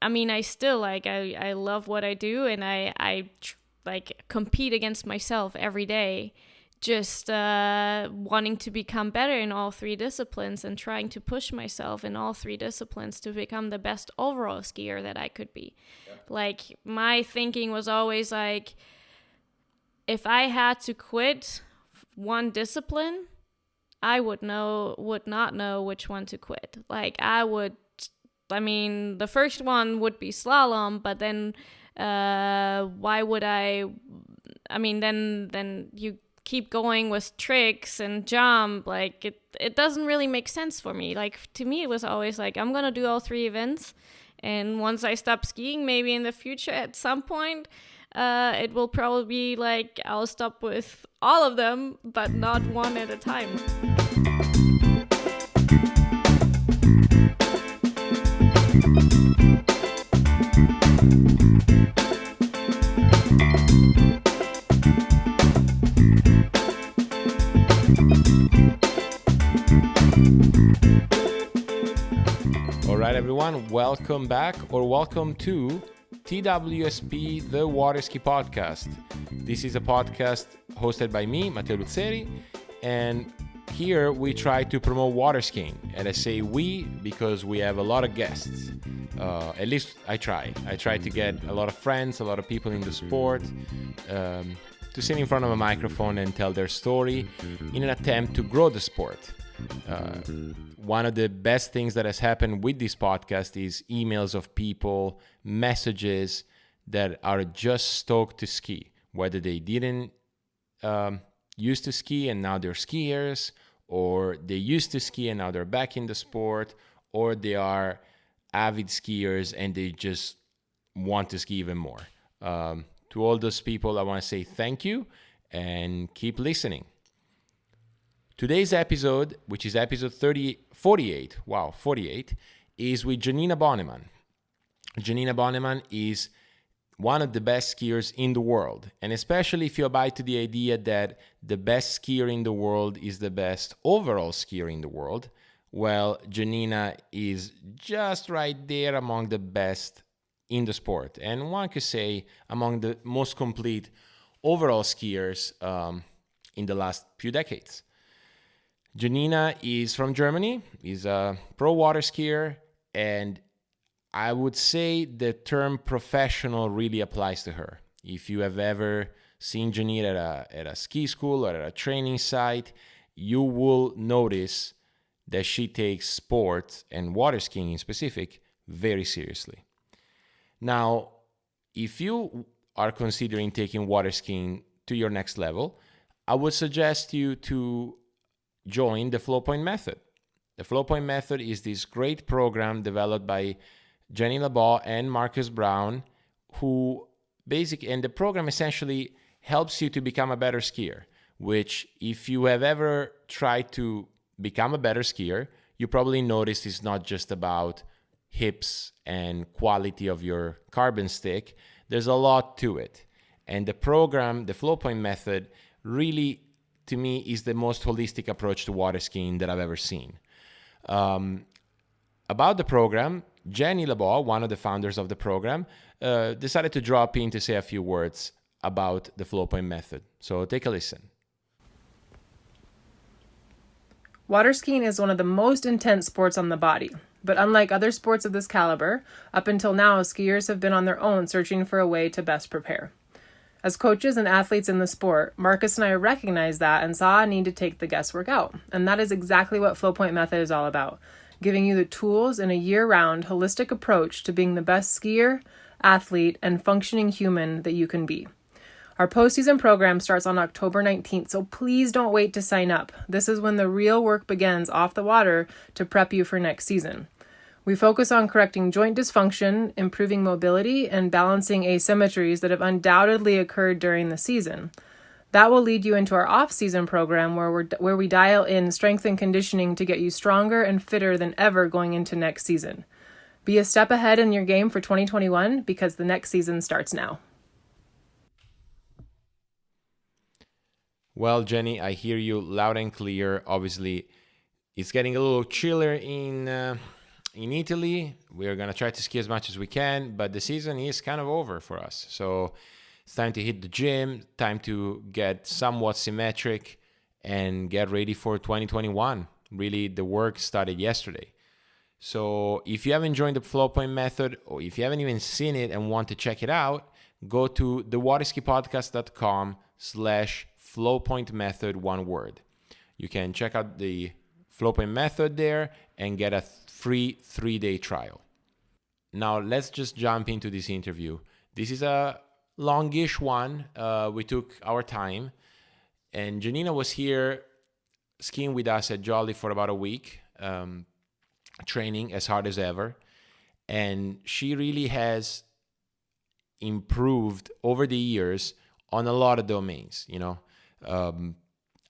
mean, I still I love what I do, and I compete against myself every day, just wanting to become better in all three disciplines and trying to push myself in all three disciplines to become the best overall skier that I could be. Yeah. My thinking was always if I had to quit one discipline, I would not know which one to quit. The first one would be slalom, but then why would I mean, then you keep going with tricks and jump. It doesn't really make sense for me. To me, it was always I'm going to do all three events. And once I stop skiing, maybe in the future at some point, it will probably be I'll stop with all of them, but not one at a time. All right, everyone, welcome back or welcome to TWSP, the Water Ski Podcast. This is a podcast hosted by me, Matteo, and here we try to promote water skiing. And I say we because we have a lot of guests. At least I try. I try to get a lot of friends, a lot of people in the sport to sit in front of a microphone and tell their story in an attempt to grow the sport. One of the best things that has happened with this podcast is emails of people, messages that are just stoked to ski, whether they didn't used to ski and now they're skiers, or they used to ski and now they're back in the sport, or they are avid skiers and they just want to ski even more. To all those people, I want to say thank you and keep listening. Today's episode, which is episode 48, is with Giannina Bonnemann. Giannina Bonnemann is one of the best skiers in the world. And especially if you abide to the idea that the best skier in the world is the best overall skier in the world, well, Giannina is just right there among the best in the sport. And one could say among the most complete overall skiers in the last few decades. Giannina is from Germany, is a pro water skier, and I would say the term professional really applies to her. If you have ever seen Giannina at a ski school or at a training site, you will notice that she takes sport and water skiing in specific very seriously. Now, if you are considering taking water skiing to your next level, I would suggest you to join the Flow Point Method. The Flow Point Method is this great program developed by Giannina Bonnemann and Marcus Brown, and the program essentially helps you to become a better skier, which if you have ever tried to become a better skier, you probably noticed it's not just about hips and quality of your carbon stick. There's a lot to it. And the program, the Flow Point Method, really, to me, is the most holistic approach to water skiing that I've ever seen. About the program, Giannina Bonnemann, one of the founders of the program, decided to drop in to say a few words about the Flow Point Method. So take a listen. Water skiing is one of the most intense sports on the body. But unlike other sports of this caliber, up until now, skiers have been on their own searching for a way to best prepare. As coaches and athletes in the sport, Marcus and I recognized that and saw a need to take the guesswork out. And that is exactly what Flow Point Method is all about, giving you the tools in a year-round, holistic approach to being the best skier, athlete, and functioning human that you can be. Our postseason program starts on October 19th, so please don't wait to sign up. This is when the real work begins off the water to prep you for next season. We focus on correcting joint dysfunction, improving mobility, and balancing asymmetries that have undoubtedly occurred during the season. That will lead you into our off-season program where we dial in strength and conditioning to get you stronger and fitter than ever going into next season. Be a step ahead in your game for 2021 because the next season starts now. Well, Jenny, I hear you loud and clear. Obviously, it's getting a little chillier in in Italy. We're going to try to ski as much as we can, but the season is kind of over for us. So it's time to hit the gym, time to get somewhat symmetric and get ready for 2021. Really, the work started yesterday. So if you haven't joined the Flow Point Method, or if you haven't even seen it and want to check it out, go to thewaterskipodcast.com/flowpointmethod, one word. You can check out the Flow Point Method there and get a free 3-day trial. Now let's just jump into this interview. This is a longish one. We took our time, and Giannina was here skiing with us at Jolly for about a week, training as hard as ever, and she really has improved over the years on a lot of domains.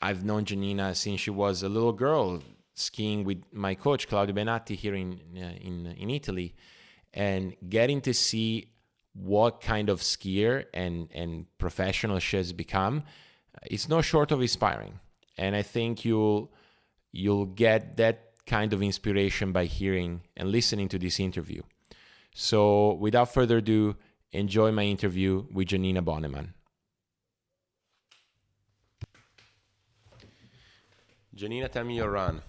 I've known Giannina since she was a little girl, skiing with my coach Claudio Benatti here in Italy, and getting to see what kind of skier and professional she has become. It's no short of inspiring, and I think you'll get that kind of inspiration by hearing and listening to this interview. So without further ado, enjoy my interview with Giannina Bonnemann. Giannina, tell me your run.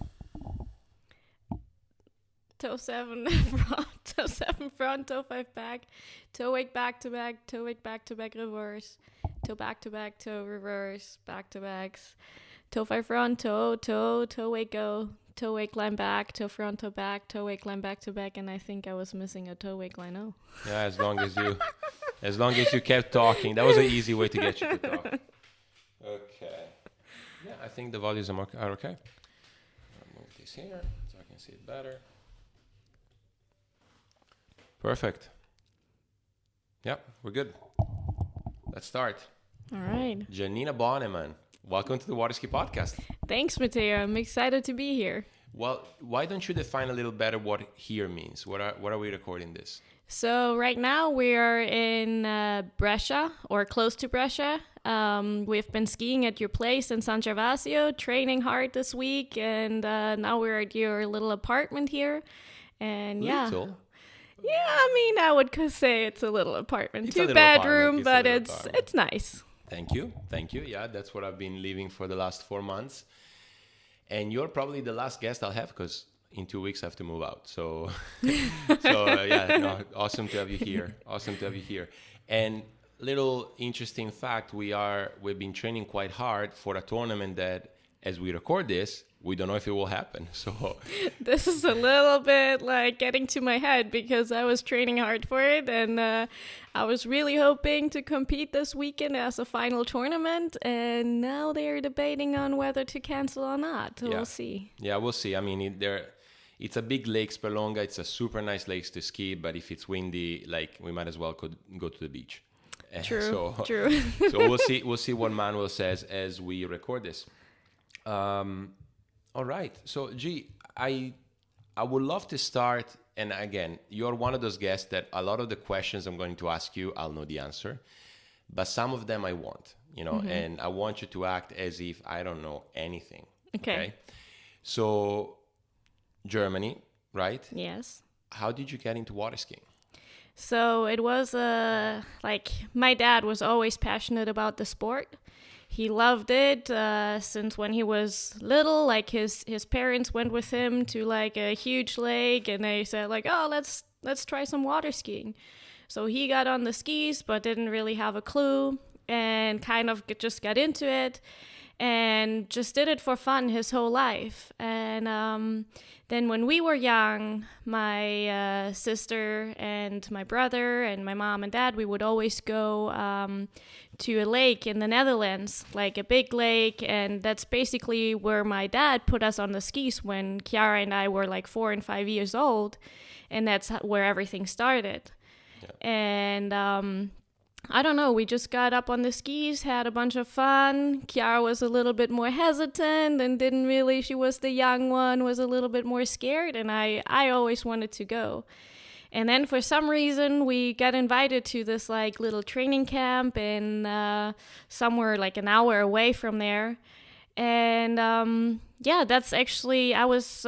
Toe 7 front, toe 7 front, toe 5 back, toe wake back to back, toe wake back to back reverse, toe back to back, toe reverse, back to backs, toe 5 front, toe wake go, toe wake line back, toe front, toe back, toe wake line back to back, and I think I was missing a toe wake line. Oh. Yeah, as long as you kept talking, that was an easy way to get you to talk. Okay. Yeah, I think the volumes are okay. I'll move this here so I can see it better. Perfect. Yep, we're good. Let's start. All right. Giannina Bonnemann, welcome to the Waterski Podcast. Thanks, Matteo. I'm excited to be here. Well, why don't you define a little better what here means? What are we recording this? So right now we are in Brescia, or close to Brescia. We've been skiing at your place in San Gervasio, training hard this week, and now we're at your little apartment here. And Little? Yeah, I mean, I would say it's a little apartment. It's 2-bedroom, but it's nice. Thank you. Yeah, that's what I've been living for the last 4 months. And you're probably the last guest I'll have, because in 2 weeks I have to move out. So, awesome to have you here. And little interesting fact, we've been training quite hard for a tournament that, as we record this, we don't know if it will happen. So this is a little bit like getting to my head, because I was training hard for it, and I was really hoping to compete this weekend as a final tournament, and now they're debating on whether to cancel or not. So We'll see. Yeah, we'll see. I mean, it's a big lake, Spelonga. It's a super nice lake to ski, but if it's windy, we might as well could go to the beach. True. So we'll see what Manuel says as we record this. All right. So, I would love to start. And again, you're one of those guests that a lot of the questions I'm going to ask you, I'll know the answer. But some of them I won't, and I want you to act as if I don't know anything. Okay. So, Germany, right? Yes. How did you get into water skiing? So it was my dad was always passionate about the sport. He loved it since when he was little. Like his parents went with him to a huge lake, and they said oh, let's try some water skiing. So he got on the skis, but didn't really have a clue, and kind of just got into it, and just did it for fun his whole life. And then when we were young, my sister and my brother and my mom and dad, we would always go to a lake in the Netherlands, like a big lake, and that's basically where my dad put us on the skis when Chiara and I were 4 and 5 years old, and that's where everything started. Yeah. And I don't know, we just got up on the skis, had a bunch of fun. Chiara was a little bit more hesitant and she was the young one, was a little bit more scared, and I always wanted to go. And then for some reason, we got invited to this little training camp in somewhere an hour away from there. And that's actually, I was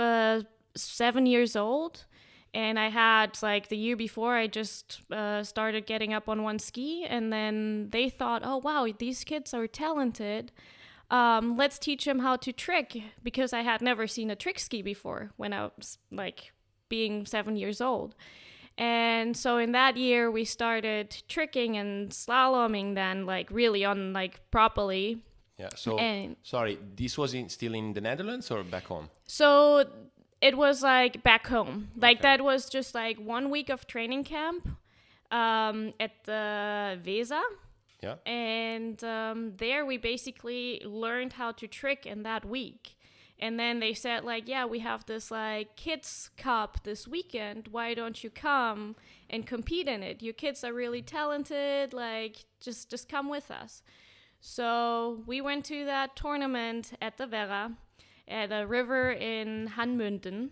7 years old. And I had, like, the year before, I just started getting up on one ski, and then they thought, oh, wow, these kids are talented. Let's teach them how to trick, because I had never seen a trick ski before when I was, like, being 7 years old. And so in that year, we started tricking and slaloming then, like, really on, like, properly. Yeah, so, sorry, this was still in the Netherlands or back home? So it was, like, back home. Like, Okay. that was just, like, 1 week of training camp at the Weser. Yeah. And there we basically learned how to trick in that week. And then they said, like, yeah, we have this, like, kids cup this weekend. Why don't you come and compete in it? Your kids are really talented. Like, just come with us. So we went to that tournament at the Werra, at a river in Hanmünden.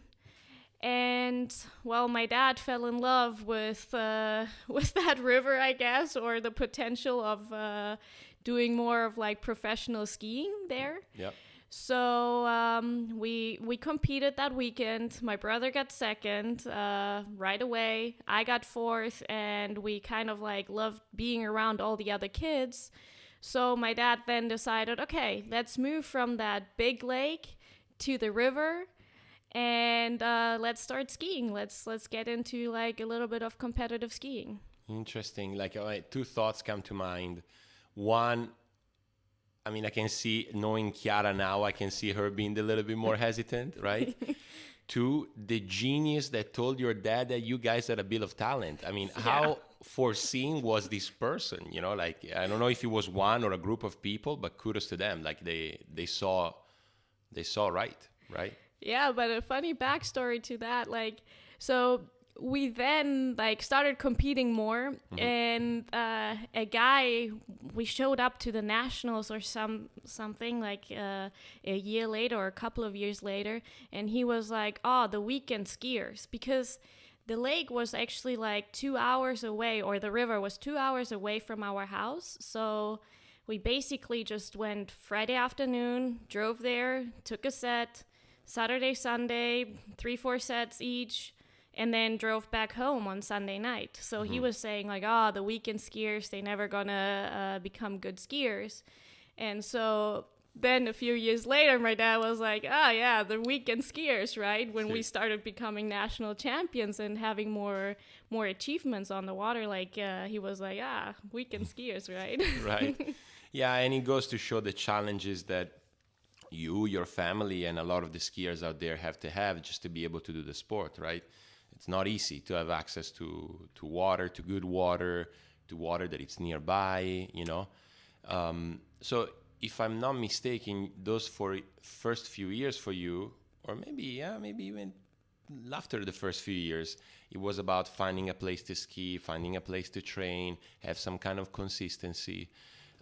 And, well, my dad fell in love with that river, I guess, or the potential of doing more of, like, professional skiing there. Yeah. So we competed that weekend. My brother got second right away. I got fourth, and we kind of, like, loved being around all the other kids. So my dad then decided, okay, let's move from that big lake to the river, and let's start skiing. Let's get into, like, a little bit of competitive skiing. Interesting. Like, two thoughts come to mind. One, I mean, I can see, knowing Chiara now, I can see her being a little bit more hesitant, right? Two, the genius that told your dad that you guys had a bit of talent. I mean, how foreseeing was this person? You know, like, I don't know if it was one or a group of people, but kudos to them. Like, they saw right? Yeah, but a funny backstory to that, like, so we then, like, started competing more, and a guy, we showed up to the nationals or something like a year later or a couple of years later, and he was like, oh, the weekend skiers, because the lake was actually, like, 2 hours away, or the river was 2 hours away from our house. So we basically just went Friday afternoon, drove there, took a set, Saturday, Sunday, 3-4 sets each, and then drove back home on Sunday night. So he was saying, like, oh, the weekend skiers, they never gonna become good skiers. And so then a few years later, my dad was like, oh, yeah, the weekend skiers, right? When we started becoming national champions and having more achievements on the water, like, he was like, weekend skiers, right? Right. Yeah, and it goes to show the challenges that you, your family, and a lot of the skiers out there have to have just to be able to do the sport, right? It's not easy to have access to water, to good water, to water that it's nearby, you know. So if I'm not mistaken, those first few years for you, or maybe even after the first few years, it was about finding a place to ski, finding a place to train, have some kind of consistency.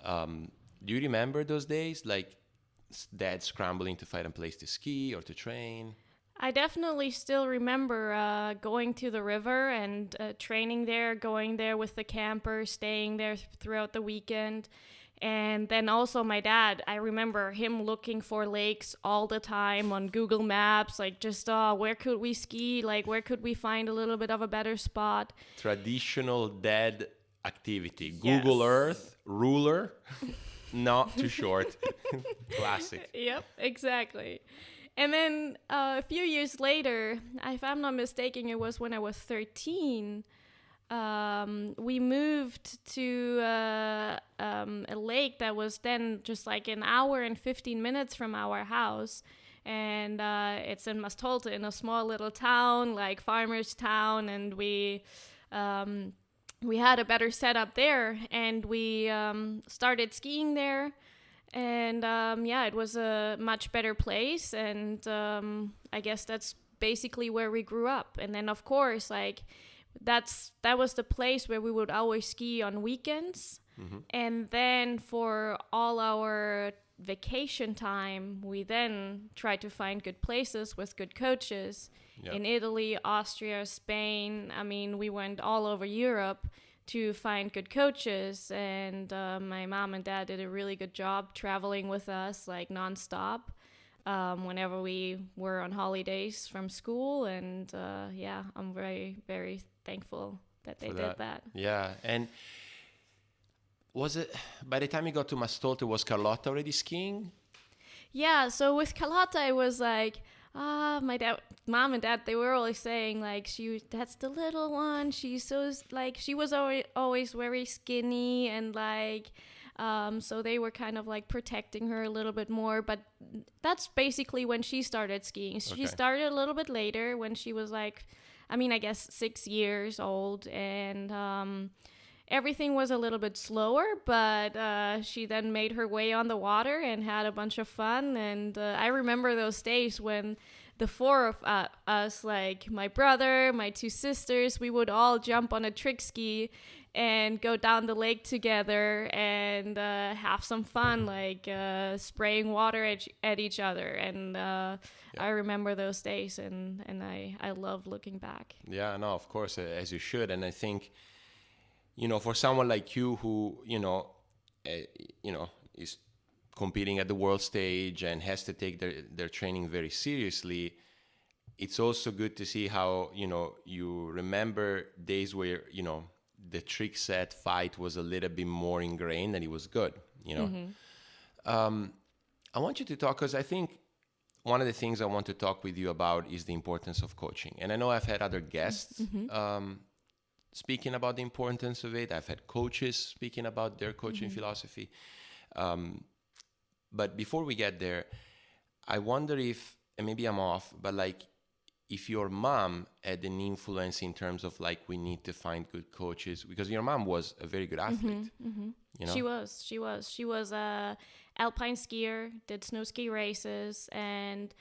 Do you remember those days, like dad scrambling to find a place to ski or to train? I definitely still remember going to the river and training there, going there with the campers, staying there throughout the weekend. And then also my dad, I remember him looking for lakes all the time on Google Maps, like, just, where could we ski? Like, where could we find a little bit of a better spot? Traditional dad activity. Google Earth, ruler, not too short. Classic. Yep, exactly. And then a few years later, if I'm not mistaken, it was when I was 13, we moved to a lake that was then just like an hour and 15 minutes from our house. And it's in Mastolta, in a small little town, like farmer's town. And we had a better setup there, and we started skiing there. And it was a much better place, and I guess that's basically where we grew up. And then, of course, like, that was the place where we would always ski on weekends. And then for all our vacation time, we then tried to find good places with good coaches in Italy, Austria, Spain. I mean, we went all over Europe to find good coaches, and my mom and dad did a really good job traveling with us, like, nonstop. whenever we were on holidays from school. And I'm very, very thankful that they did that. Yeah. And was it, by the time you got to Mastolte, was Carlotta already skiing? Yeah, so with Carlotta, it was like, mom and dad, they were always saying like, that's the little one. She's so like, she was always very skinny, and like, so they were kind of like protecting her a little bit more. But that's basically when she started skiing. She started a little bit later, when she was like, I guess 6 years old, and everything was a little bit slower, but she then made her way on the water and had a bunch of fun. And I remember those days when the four of us, like my brother, my two sisters, we would all jump on a trick ski and go down the lake together and have some fun, like spraying water at each other. And I remember those days, and I love looking back. Yeah, no, of course, as you should. And I think, for someone like you who, is competing at the world stage and has to take their training very seriously, it's also good to see how, you remember days where, the trick set fight was a little bit more ingrained and it was good, I want you to talk, because I think one of the things I want to talk with you about is the importance of coaching. And I know I've had other guests speaking about the importance of it. I've had coaches speaking about their coaching philosophy. But before we get there, I wonder if, and maybe I'm off, but like, if your mom had an influence in terms of like, we need to find good coaches, because your mom was a very good athlete. She was a alpine skier, did snow ski races, and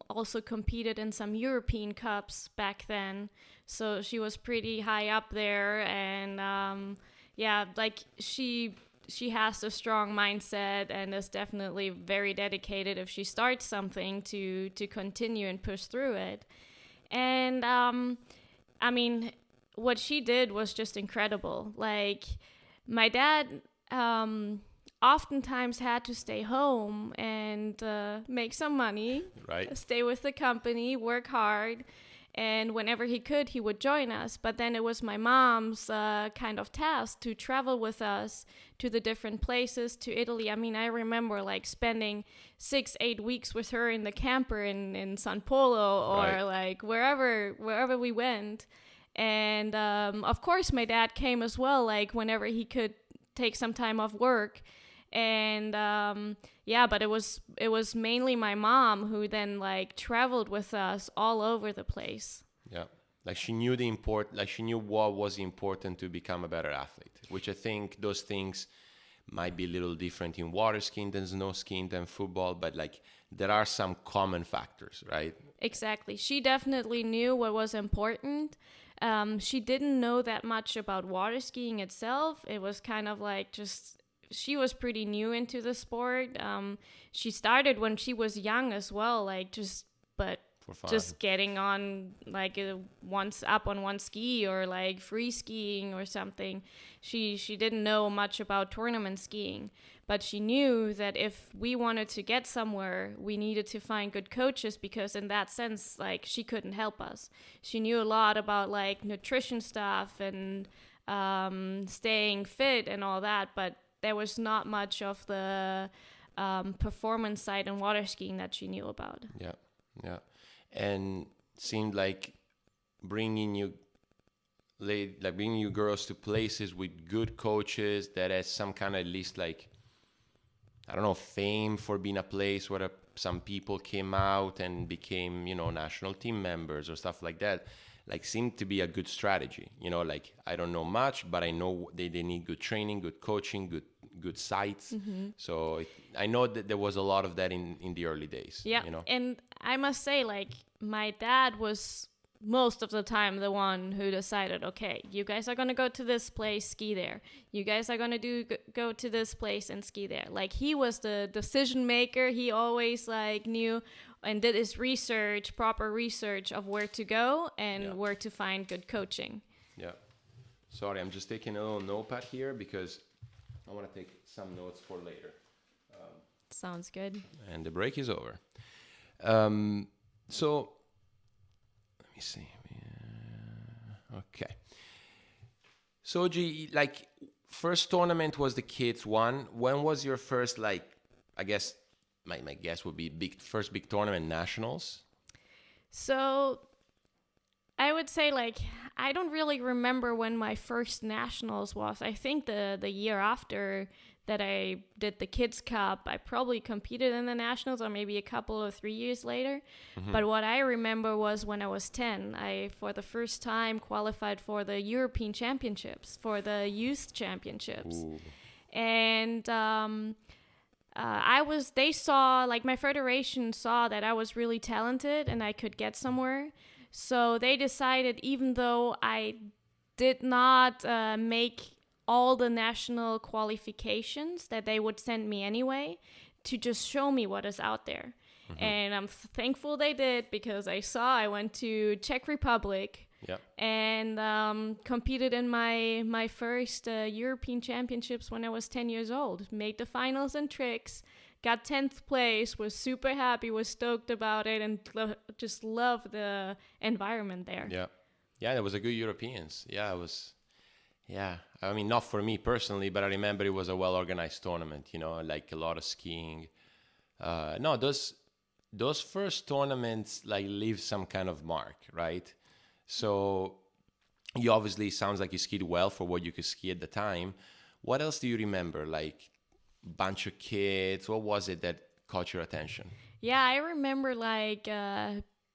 also competed in some European cups back then. So she was pretty high up there, and like she has a strong mindset and is definitely very dedicated if she starts something to continue and push through it. And what she did was just incredible. Like, my dad oftentimes had to stay home and make some money, stay with the company, work hard. And whenever he could, he would join us. But then it was my mom's kind of task to travel with us to the different places, to Italy. I remember like spending 6-8 weeks with her in the camper in San Polo, or like wherever we went. And of course, my dad came as well, like whenever he could take some time off work. And but it was mainly my mom who then like traveled with us all over the place. Yeah, like she knew she knew what was important to become a better athlete, which I think those things might be a little different in water skiing than snow skiing than football, but like there are some common factors, right? Exactly. She definitely knew what was important. She didn't know that much about water skiing itself. It was kind of like she was pretty new into the sport. She started when she was young as well, like just getting on like once up on one ski, or like free skiing or something. She didn't know much about tournament skiing, but she knew that if we wanted to get somewhere, we needed to find good coaches, because in that sense, like, she couldn't help us. She knew a lot about like nutrition stuff and staying fit and all that, but there was not much of the performance side in water skiing that she knew about. Yeah. And seemed like bringing you girls to places with good coaches that has some kind of, at least like, I don't know, fame for being a place where some people came out and became, national team members or stuff like that. Like, seemed to be a good strategy. Like, I don't know much, but I know they need good training, good coaching, good sites. So I know that there was a lot of that in the early days. Yeah, and I must say, like, my dad was most of the time the one who decided, okay, you guys are going to go to this place, ski there. You guys are going to go to this place and ski there. Like, he was the decision maker. He always like knew and did his proper research of where to go and where to find good coaching. Yeah. Sorry, I'm just taking a little notepad here because I want to take some notes for later. Sounds good. And the break is over. So, let me see. Okay. So, like, first tournament was the kids one. When was your first, like, I guess, my guess would be first big tournament, nationals? So I would say, like, I don't really remember when my first nationals was. I think the year after that I did the Kids Cup, I probably competed in the nationals, or maybe a couple or 3 years later. Mm-hmm. But what I remember was when I was 10, I, for the first time, qualified for the European Championships, for the youth championships. Ooh. And they saw, like, my federation saw that I was really talented and I could get somewhere. So they decided, even though I did not make all the national qualifications, that they would send me anyway to just show me what is out there. Mm-hmm. And I'm thankful they did, because I went to Czech Republic. Yep. And competed in my first European Championships when I was 10 years old. Made the finals in tricks, got 10th place, was super happy, was stoked about it, and just loved the environment there. Yeah. Yeah, there was a good Europeans. Yeah, it was... Yeah, I mean, not for me personally, but I remember it was a well-organized tournament, you know, like a lot of skiing. No, those first tournaments, like, leave some kind of mark, right? So you obviously, sounds like you skied well for what you could ski at the time. What else do you remember? Like, bunch of kids, what was it that caught your attention? Yeah, I remember, like,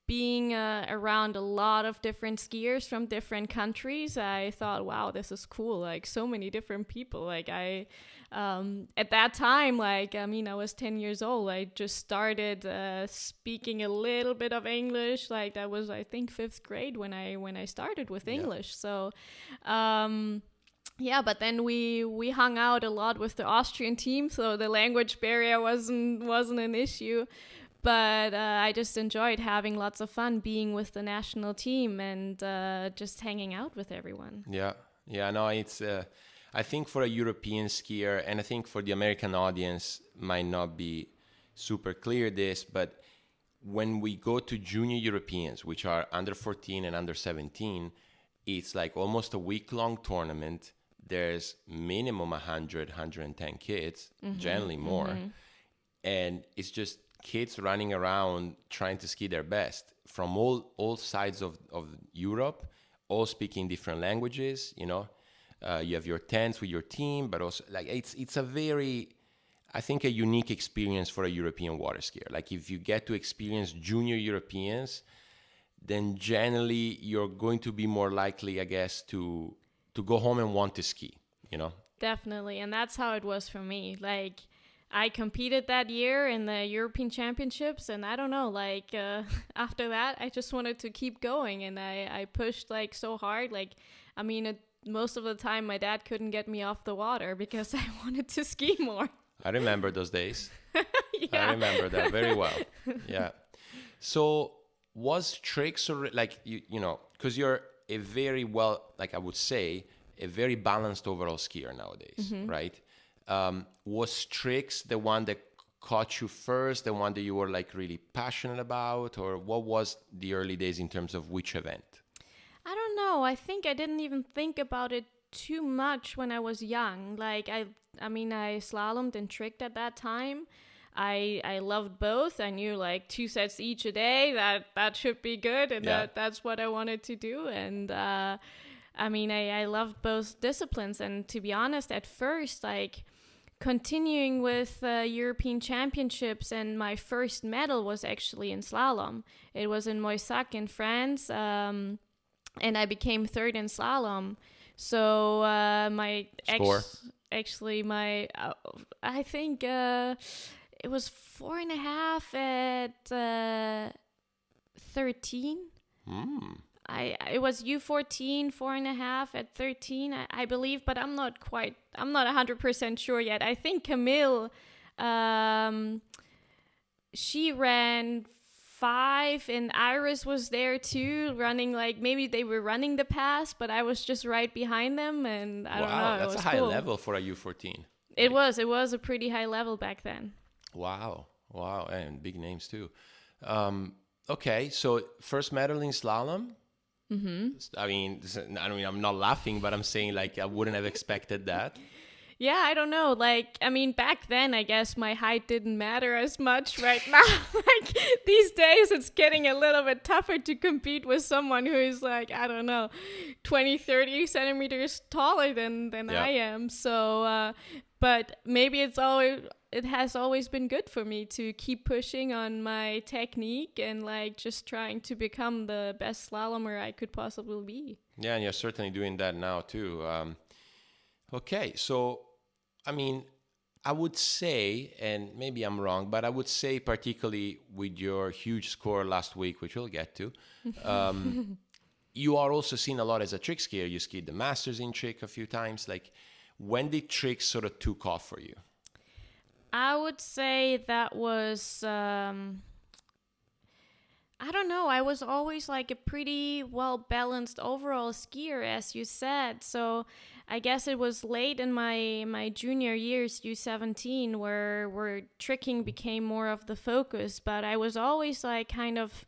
being around a lot of different skiers from different countries. I thought, wow, this is cool. Like, so many different people. Like, I, at that time, like, I mean, I was 10 years old. I just started speaking a little bit of English. Like, that was, I think, 5th grade when I started with English. Yeah. So, yeah, but then we hung out a lot with the Austrian team, so the language barrier wasn't an issue. But I just enjoyed having lots of fun being with the national team and just hanging out with everyone. Yeah, no, it's, I think for a European skier, and I think for the American audience, might not be super clear this, but when we go to junior Europeans, which are under 14 and under 17, it's like almost a week-long tournament. There's minimum 100, 110 kids, mm-hmm. generally more. Mm-hmm. And it's just kids running around trying to ski their best from all sides of Europe, all speaking different languages, you know. You have your tents with your team, but also, like, it's a very, I think, a unique experience for a European water skier. Like, if you get to experience junior Europeans, then generally you're going to be more likely, I guess, to go home and want to ski, you know? Definitely, and that's how it was for me. Like, I competed that year in the European Championships, and I don't know, like, after that, I just wanted to keep going, and I pushed, like, so hard. Like, I mean, most of the time, my dad couldn't get me off the water because I wanted to ski more. I remember those days. Yeah. I remember that very well. Yeah. So, was tricks, or, like, you know, because you're a very well, like, I would say, a very balanced overall skier nowadays, mm-hmm. right? Was tricks the one that caught you first, the one that you were, like, really passionate about, or what was the early days in terms of which event? I don't know. I think I didn't even think about it too much when I was young. Like, I mean, I slalomed and tricked at that time. I loved both. I knew, like, 2 sets each a day. That should be good, and yeah. that's what I wanted to do. And I mean, I loved both disciplines. And to be honest, at first, like, continuing with European Championships, and my first medal was actually in slalom. It was in Moissac in France, and I became 3rd in slalom. So my score? I think it was 4.5 at 13. It was U14, 4.5 at 13, I believe, but I'm not 100% sure yet. I think Camille, she ran 5, and Iris was there too, running, like, maybe they were running the pass, but I was just right behind them, and I don't know. Wow, that's a high level for a U14. It was a pretty high level back then. Wow. Wow. And big names too. Okay. So first medal in slalom. I mean, I'm not laughing, but I'm saying like I wouldn't have expected that. Yeah, I don't know. Like, I mean, back then, I guess my height didn't matter as much. Right now, like these days, it's getting a little bit tougher to compete with someone who is like, I don't know, 20, 30 centimeters taller than I am. So, but maybe it has always been good for me to keep pushing on my technique and like just trying to become the best slalomer I could possibly be. Yeah, and you're certainly doing that now too. Okay, so I mean, I would say, and maybe I'm wrong, but I would say particularly with your huge score last week, which we'll get to, you are also seen a lot as a trick skier. You skied the Masters in trick a few times. Like, when did tricks sort of took off for you? I would say that was, I don't know, I was always like a pretty well-balanced overall skier, as you said. So I guess it was late in my junior years, U17, where tricking became more of the focus. But I was always like kind of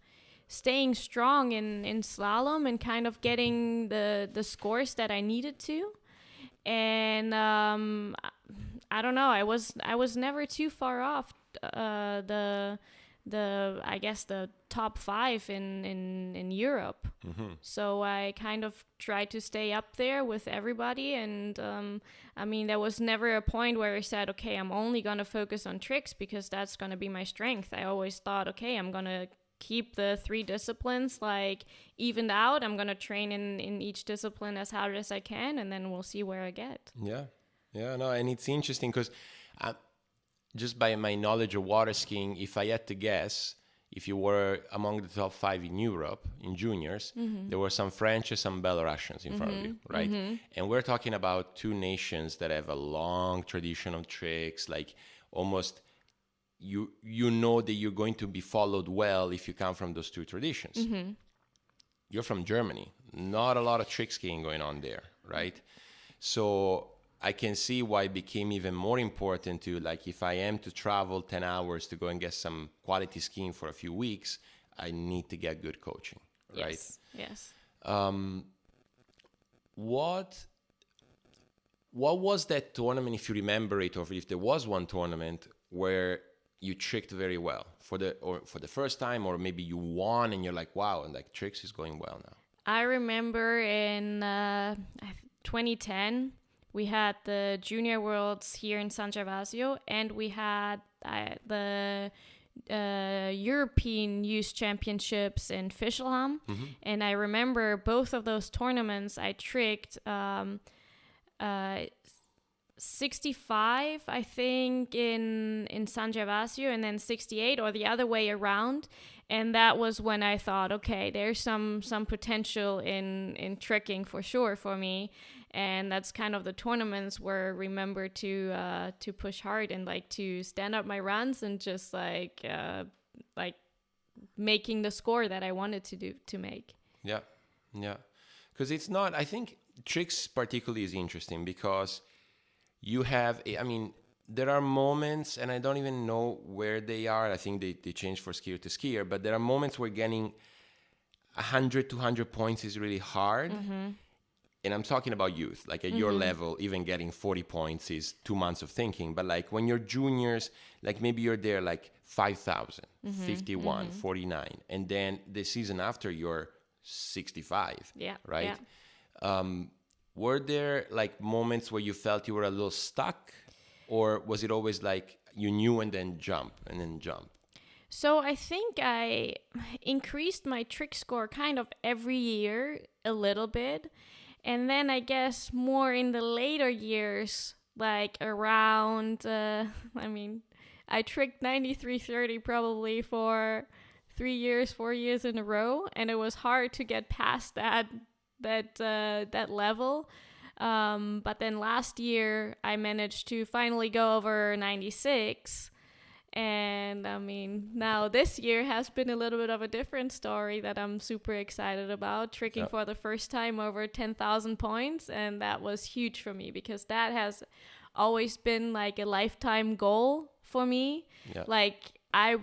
staying strong in slalom and kind of getting the scores that I needed to. And I don't know, I was never too far off I guess the top 5 in Europe. So I kind of tried to stay up there with everybody, and I mean, there was never a point where I said, okay, I'm only gonna focus on tricks because that's gonna be my strength. I always thought, okay, I'm gonna keep the 3 disciplines like evened out. I'm gonna train in each discipline as hard as I can, and then we'll see where I get. No, and it's interesting because just by my knowledge of water skiing, if I had to guess, if you were among the top 5 in Europe, in juniors, there were some French and some Belarusians in front of you, right? And we're talking about 2 nations that have a long tradition of tricks, like almost you know that you're going to be followed well if you come from those 2 traditions. You're from Germany. Not a lot of trick skiing going on there, right? So I can see why it became even more important to, like, if I am to travel 10 hours to go and get some quality skiing for a few weeks, I need to get good coaching, right? Yes. What was that tournament, if you remember it, or if there was one tournament where you tricked very well for the first time, or maybe you won and you're like, wow, and like tricks is going well now? I remember in 2010, we had the Junior Worlds here in San Gervasio, and we had the European Youth Championships in Fischelham. And I remember both of those tournaments, I tricked 65, I think, in San Gervasio, and then 68, or the other way around. And that was when I thought, okay, there's some potential in tricking for sure for me. And that's kind of the tournaments where I remember to push hard and like to stand up my runs and just like making the score that I wanted to make. Yeah. Because it's not, I think tricks particularly is interesting because you have, I mean, there are moments, and I don't even know where they are. I think they change for skier to skier, but there are moments where getting 100, 200 points is really hard. And I'm talking about youth, like at your level, even getting 40 points is 2 months of thinking. But like when you're juniors, like maybe you're there like 5,000, 51, 49. And then the season after you're 65, right? Yeah. Were there like moments where you felt you were a little stuck? Or was it always like you knew and then jump? So I think I increased my trick score kind of every year a little bit. And then I guess more in the later years, like around, I tricked 93.30 probably for 4 years in a row. And it was hard to get past that level. But then last year I managed to finally go over 96. And I mean, now this year has been a little bit of a different story that I'm super excited about, tricking for the first time over 10,000 points. And that was huge for me because that has always been like a lifetime goal for me. Yeah. Like, I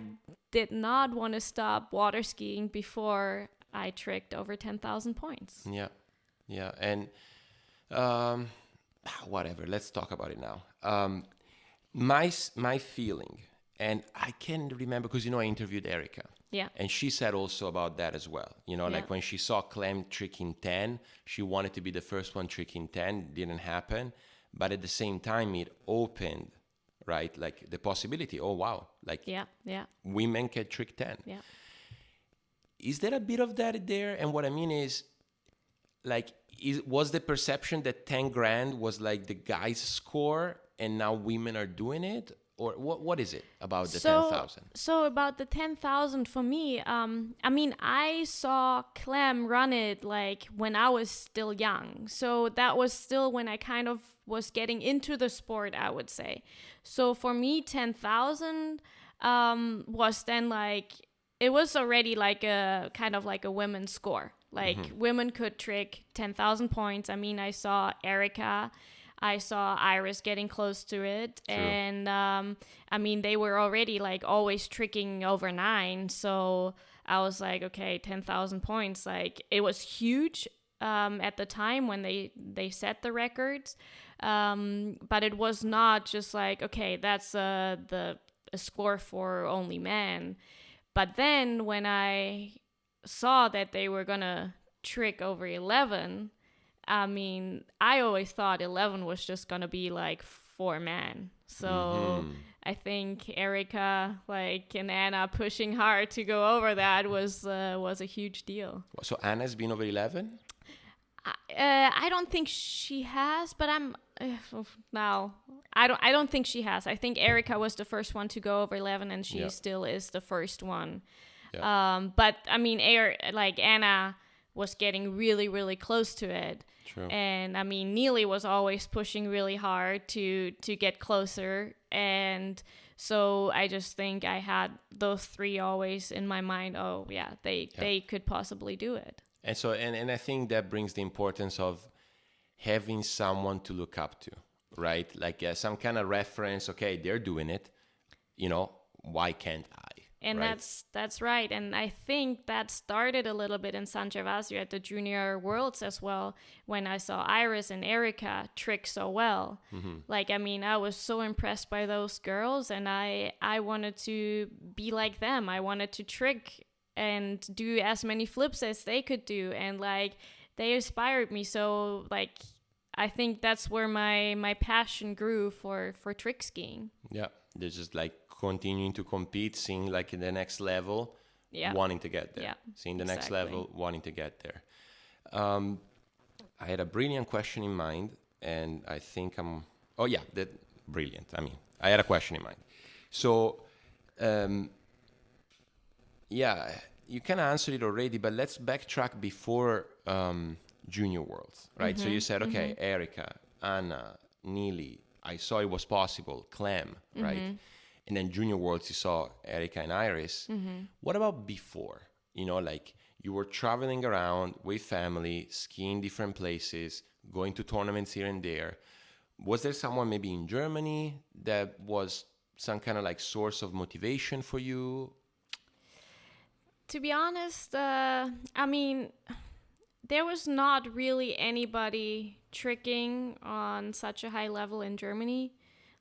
did not want to stop water skiing before I tricked over 10,000 points. Yeah. Yeah. And whatever, let's talk about it now. My feeling, and I can remember because, I interviewed Erica. Yeah. And she said also about that as well. Like when she saw Clem tricking 10, she wanted to be the first one tricking 10. Didn't happen. But at the same time, it opened, right? Like the possibility, oh, wow. Like women can trick 10. Yeah. Is there a bit of that there? And what I mean is, like, was the perception that 10 grand was like the guy's score and now women are doing it? Or what is it about the 10,000? So about the 10,000 for me, I mean, I saw Clem run it like when I was still young. So that was still when I kind of was getting into the sport, I would say. So for me, 10,000 was then like, it was already like a kind of like a women's score. Like women could trick 10,000 points. I mean, I saw Erica, I saw Iris getting close to it. True. And I mean, they were already like always tricking over 9. So I was like, okay, 10,000 points. Like it was huge at the time when they set the records. But it was not just like, okay, that's a score for only men. But then when I saw that they were gonna trick over 11, I mean, I always thought 11 was just gonna be like for men. So I think Erica, like, and Anna pushing hard to go over that was a huge deal. So Anna's been over 11? I don't think she has, but now I don't think she has. I think Erica was the first one to go over 11, and she still is the first one. Yeah. But I mean, like Anna was getting really, really close to it. True. And I mean, Neely was always pushing really hard to get closer. And so I just think I had those 3 always in my mind. Oh yeah, they could possibly do it. And so, and I think that brings the importance of having someone to look up to, right? Like some kind of reference. Okay, they're doing it. Why can't I? And right? that's right. And I think that started a little bit in San Gervasio at the Junior Worlds as well, when I saw Iris and Erica trick so well. Like, I mean, I was so impressed by those girls, and I wanted to be like them. I wanted to trick and do as many flips as they could do. And like, they inspired me. So like, I think that's where my passion grew for trick skiing. Yeah. They're just like continuing to compete, seeing like in the next level, wanting to get there. Yeah, seeing the next level, wanting to get there. I had a brilliant question in mind, and I think brilliant. I mean, I had a question in mind. So, you kind of answered it already, but let's backtrack before Junior Worlds, right? So you said, okay, Erica, Anna, Neely, I saw it was possible, Clem, right? And then Junior Worlds, you saw Erica and Iris. What about before? Like you were traveling around with family, skiing different places, going to tournaments here and there. Was there someone maybe in Germany that was some kind of like source of motivation for you? To be honest, I mean, there was not really anybody tricking on such a high level in Germany.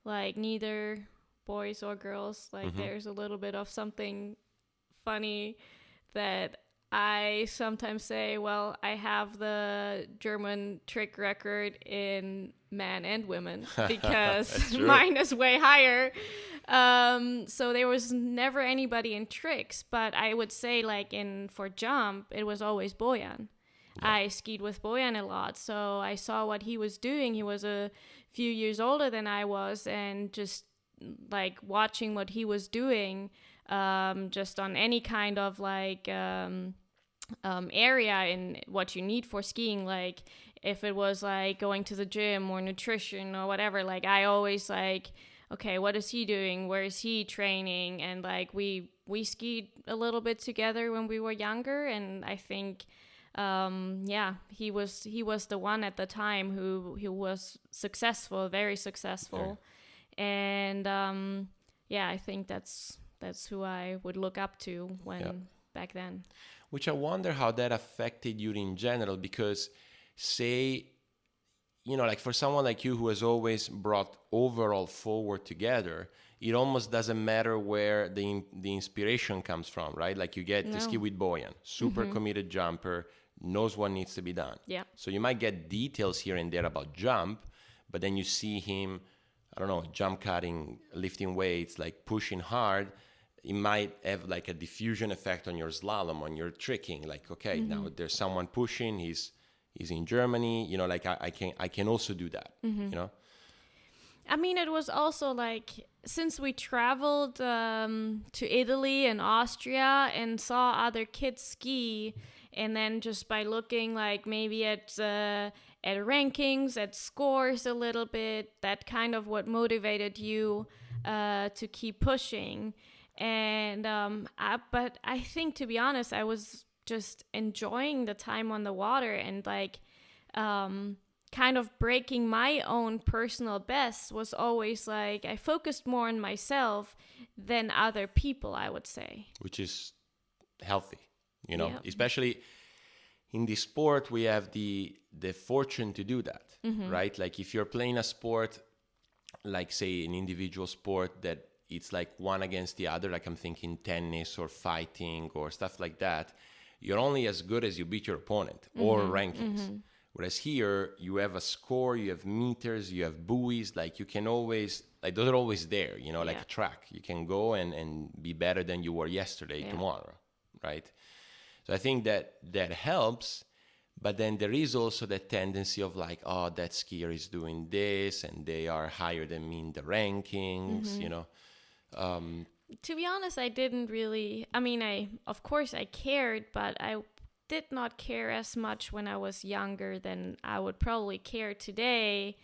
Like neither boys or girls. Like there's a little bit of something funny that I sometimes say, well, I have the German trick record in men and women because mine is way higher. So there was never anybody in tricks, but I would say like for jump, it was always Bojan. Yeah. I skied with Bojan a lot, so I saw what he was doing. He was a few years older than I was, and just like watching what he was doing, just on any kind of like area in what you need for skiing, like if it was like going to the gym or nutrition or whatever, like I always like, okay, what is he doing? Where is he training? And like we skied a little bit together when we were younger, and I think he was the one at the time who was successful, very successful. Yeah. And yeah, I think that's who I would look up to when back then. Which I wonder how that affected you in general, because say, like for someone like you who has always brought overall forward together, it almost doesn't matter where the inspiration comes from, right? Like you get to ski with Bojan, super committed jumper, knows what needs to be done. Yeah. So you might get details here and there about jump, but then you see him, I don't know, jump cutting, lifting weights, like pushing hard. It might have like a diffusion effect on your slalom, on your tricking. Like, okay, now there's someone pushing. He's in Germany. Like I can also do that. I mean, it was also like, since we traveled to Italy and Austria and saw other kids ski, and then just by looking like maybe at rankings, at scores a little bit, that kind of what motivated you to keep pushing. And but I think, to be honest, I was just enjoying the time on the water and like kind of breaking my own personal best was always like I focused more on myself than other people, I would say. Which is healthy, especially in this sport, we have the fortune to do that, right? Like if you're playing a sport, like say an individual sport that it's like one against the other, like I'm thinking tennis or fighting or stuff like that, you're only as good as you beat your opponent or rankings. Whereas here, you have a score, you have meters, you have buoys, like you can always, like those are always there, like a track. You can go and be better than you were yesterday, tomorrow, right? So I think that helps, but then there is also that tendency of like, oh, that skier is doing this and they are higher than me in the rankings, To be honest, I didn't really, I mean, of course I cared, but I did not care as much when I was younger than I would probably care today,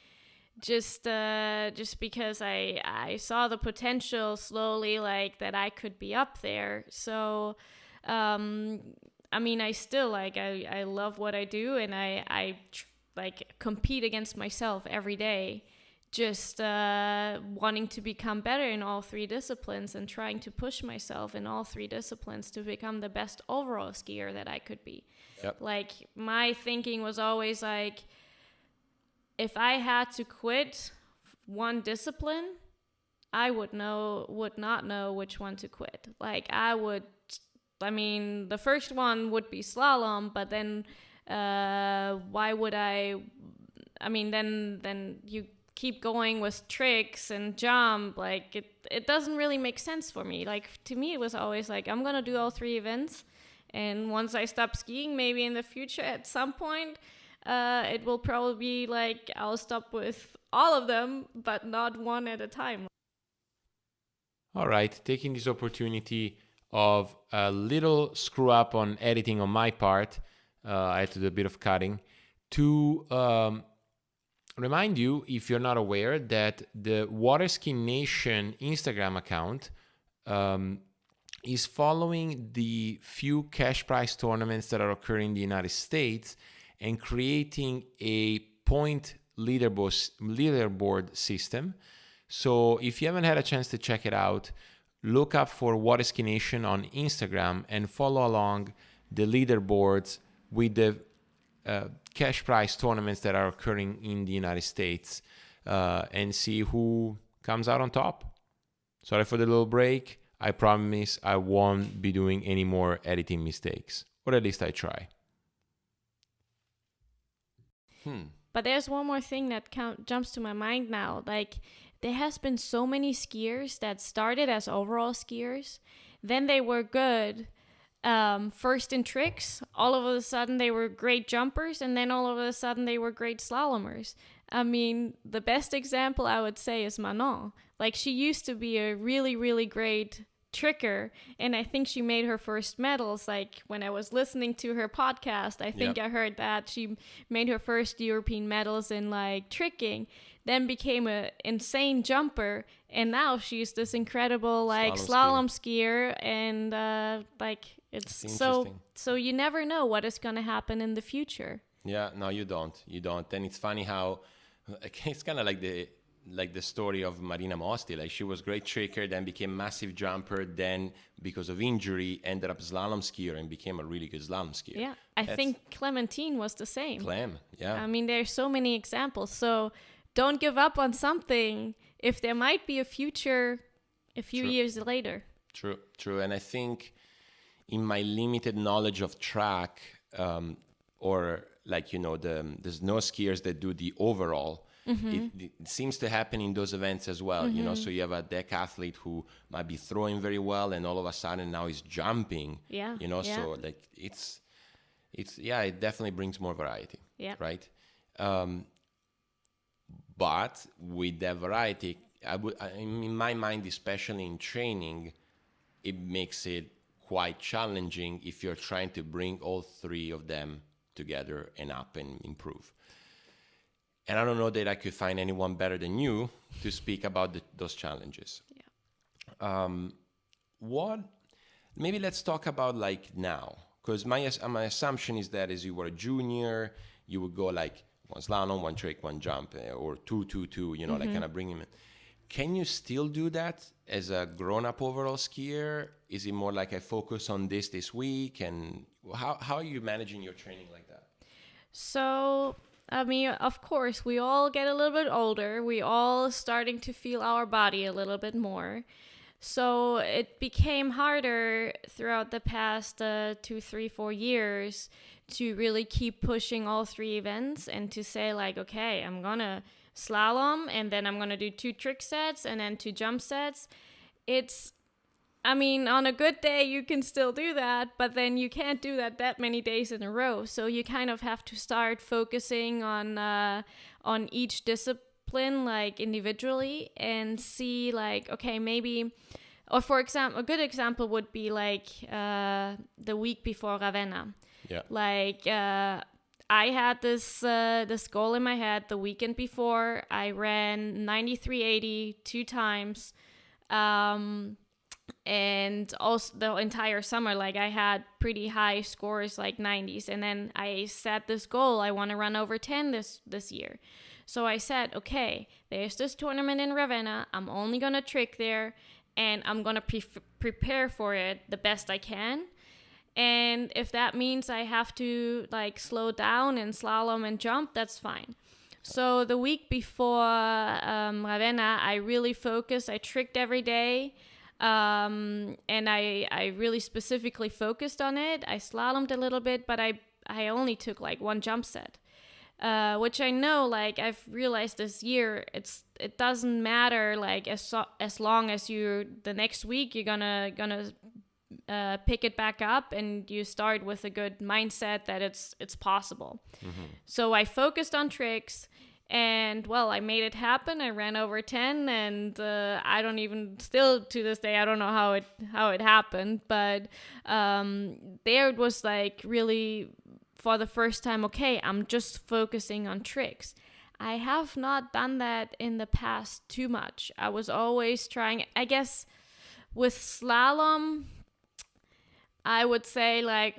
just because I saw the potential slowly, like that I could be up there. So I mean, I still like I love what I do, and I like compete against myself every day, just wanting to become better in all three disciplines and trying to push myself in all three disciplines to become the best overall skier that I could be. Yep. Like my thinking was always like, if I had to quit one discipline, I would not know which one to quit. Like the first one would be slalom, but then why would I mean, then you keep going with tricks and jump, like it doesn't really make sense for me. Like to me it was always like, I'm gonna do all three events, and once I stop skiing, maybe in the future at some point it will probably be like I'll stop with all of them, but not one at a time. All right, taking this opportunity of a little screw up on editing on my part, I had to do a bit of cutting to remind you, if you're not aware, that the Waterski Nation Instagram account is following the few cash prize tournaments that are occurring in the United States and creating a point leaderboard system. So if you haven't had a chance to check it out, look up for Waterski Nation on Instagram and follow along the leaderboards with the cash prize tournaments that are occurring in the United States and see who comes out on top. Sorry for the little break. I promise I won't be doing any more editing mistakes, or at least I try. But there's one more thing that jumps to my mind now. Like, there has been so many skiers that started as overall skiers, then they were good first in tricks, all of a sudden they were great jumpers, and then all of a sudden they were great slalomers. I mean, the best example I would say is Manon. Like, she used to be a really, really great tricker, and I think she made her first medals. Like, when I was listening to her podcast, I think I heard that she made her first European medals in like tricking, then became an insane jumper, and now she's this incredible like slalom skier, and it's so you never know what is going to happen in the future. Yeah, no, you don't. And it's funny how it's kind of like like the story of Marina Mosti. Like she was great tricker, then became massive jumper, then because of injury ended up slalom skier and became a really good slalom skier. Yeah, I think Clementine was the same. Clem, yeah. I mean, there's so many examples. So don't give up on something if there might be a future a few years later. True. And I think in my limited knowledge of track, or like, the snow skiers that do the overall, it seems to happen in those events as well, so you have a deck athlete who might be throwing very well and all of a sudden now he's jumping, so like it definitely brings more variety, right? But with that variety, in my mind, especially in training, it makes it quite challenging if you're trying to bring all three of them together and up and improve. And I don't know that I could find anyone better than you to speak about those challenges. Yeah. Maybe let's talk about like now, because my assumption is that as you were a junior, you would go like one slalom, one trick, one jump, or 2-2-2, like kind of bring him in. Can you still do that as a grown-up overall skier? Is it more like I focus on this week? And how are you managing your training like that? So, I mean, of course, we all get a little bit older. We all starting to feel our body a little bit more. So it became harder throughout the past 2, 3, 4 years to really keep pushing all three events and to say like, okay, I'm going to slalom and then I'm going to do 2 trick sets and then 2 jump sets. I mean, on a good day, you can still do that, but then you can't do that many days in a row. So you kind of have to start focusing on each discipline, like individually, and see like, okay, maybe, or for example, a good example would be like the week before Ravenna. Yeah. Like I had this goal in my head the weekend before. I ran 93.80 2 times. And also the entire summer, like I had pretty high scores, like 90s. And then I set this goal. I want to run over 10 this year. So I said, okay, there's this tournament in Ravenna. I'm only going to trick there and I'm going to prepare for it the best I can. And if that means I have to like slow down and slalom and jump, that's fine. So the week before Ravenna, I really focused. I tricked every day. And I really specifically focused on it. I slalomed a little bit, but I only took like 1 jump set, which I know, like I've realized this year, it doesn't matter, like as long as the next week you're gonna pick it back up and you start with a good mindset that it's possible. Mm-hmm. So I focused on tricks. And, well, I made it happen. I ran over 10, and I don't even, still to this day, I don't know how it happened. But there it was, like, really, for the first time, okay, I'm just focusing on tricks. I have not done that in the past too much. I was always trying, I guess, with slalom, I would say, like,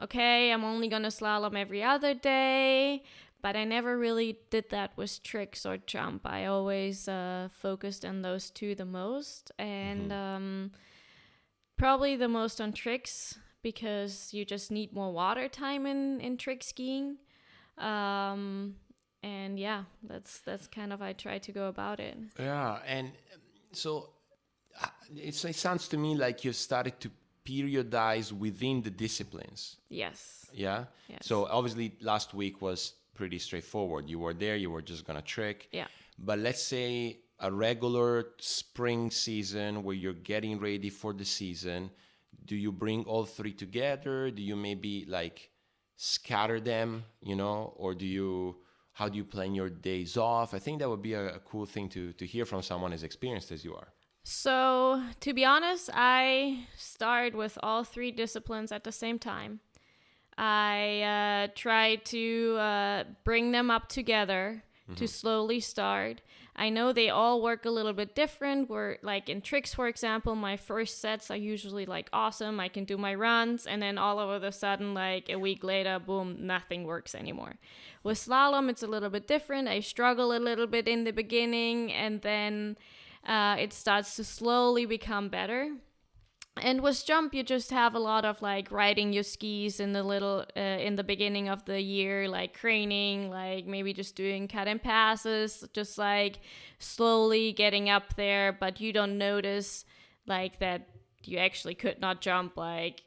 okay, I'm only going to slalom every other day. But I never really did that with tricks or jump. I always focused on those 2 the most. And probably the most on tricks because you just need more water time in trick skiing. And yeah, that's kind of how I try to go about it. Yeah, and so it sounds to me like you started to periodize within the disciplines. Yes. Yeah? Yes. So obviously last week was pretty straightforward. You were there, you were just gonna trick. Yeah. But let's say a regular spring season where you're getting ready for the season, do you bring all 3 together? Do you maybe like scatter them, or how do you plan your days off? I think that would be a cool thing to hear from someone as experienced as you are. So to be honest, I start with all 3 disciplines at the same time. I try to bring them up together to slowly start. I know they all work a little bit different. Where like in tricks, for example, my first sets are usually like awesome. I can do my runs, and then all of a sudden, like a week later, boom, nothing works anymore. With slalom, it's a little bit different. I struggle a little bit in the beginning, and then it starts to slowly become better. And with jump, you just have a lot of like riding your skis in the beginning of the year, like craning, like maybe just doing cut and passes, just like slowly getting up there, but you don't notice like that you actually could not jump like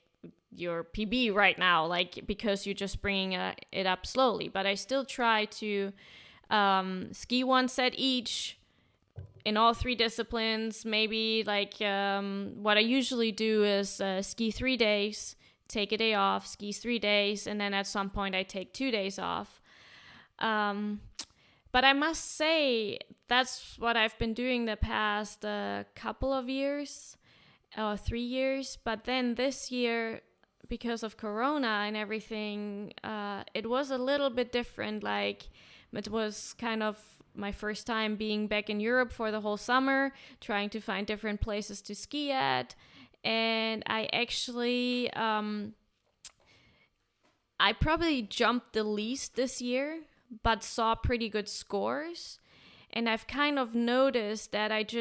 your PB right now, like because you're just bringing it up slowly. But I still try to ski one set each in all three disciplines. Maybe like what I usually do is ski 3 days, take a day off, ski 3 days, and then at some point I take 2 days off. But I must say that's what I've been doing the past couple of years, or 3 years. But then this year, because of Corona and everything, it was a little bit different. Like it was kind of my first time being back in Europe for the whole summer, trying to find different places to ski at. And I actually, I probably jumped the least this year, but saw pretty good scores. And I've kind of noticed that it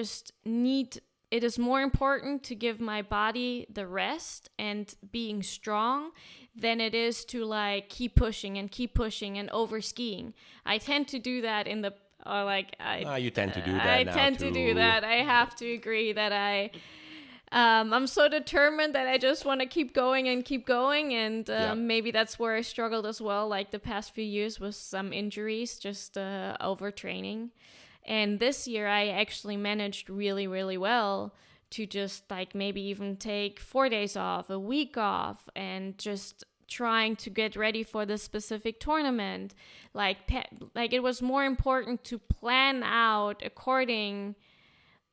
is more important to give my body the rest and being strong than it is to like keep pushing and over skiing. I tend to do that in the you tend to do that. I tend to do that. I have to agree that I'm so determined that I just want to keep going, and maybe that's where I struggled as well, like the past few years with some injuries, just overtraining. And this year I actually managed really, really well to just like maybe even take 4 days off, a week off, and just trying to get ready for the specific tournament. Like it was more important to plan out according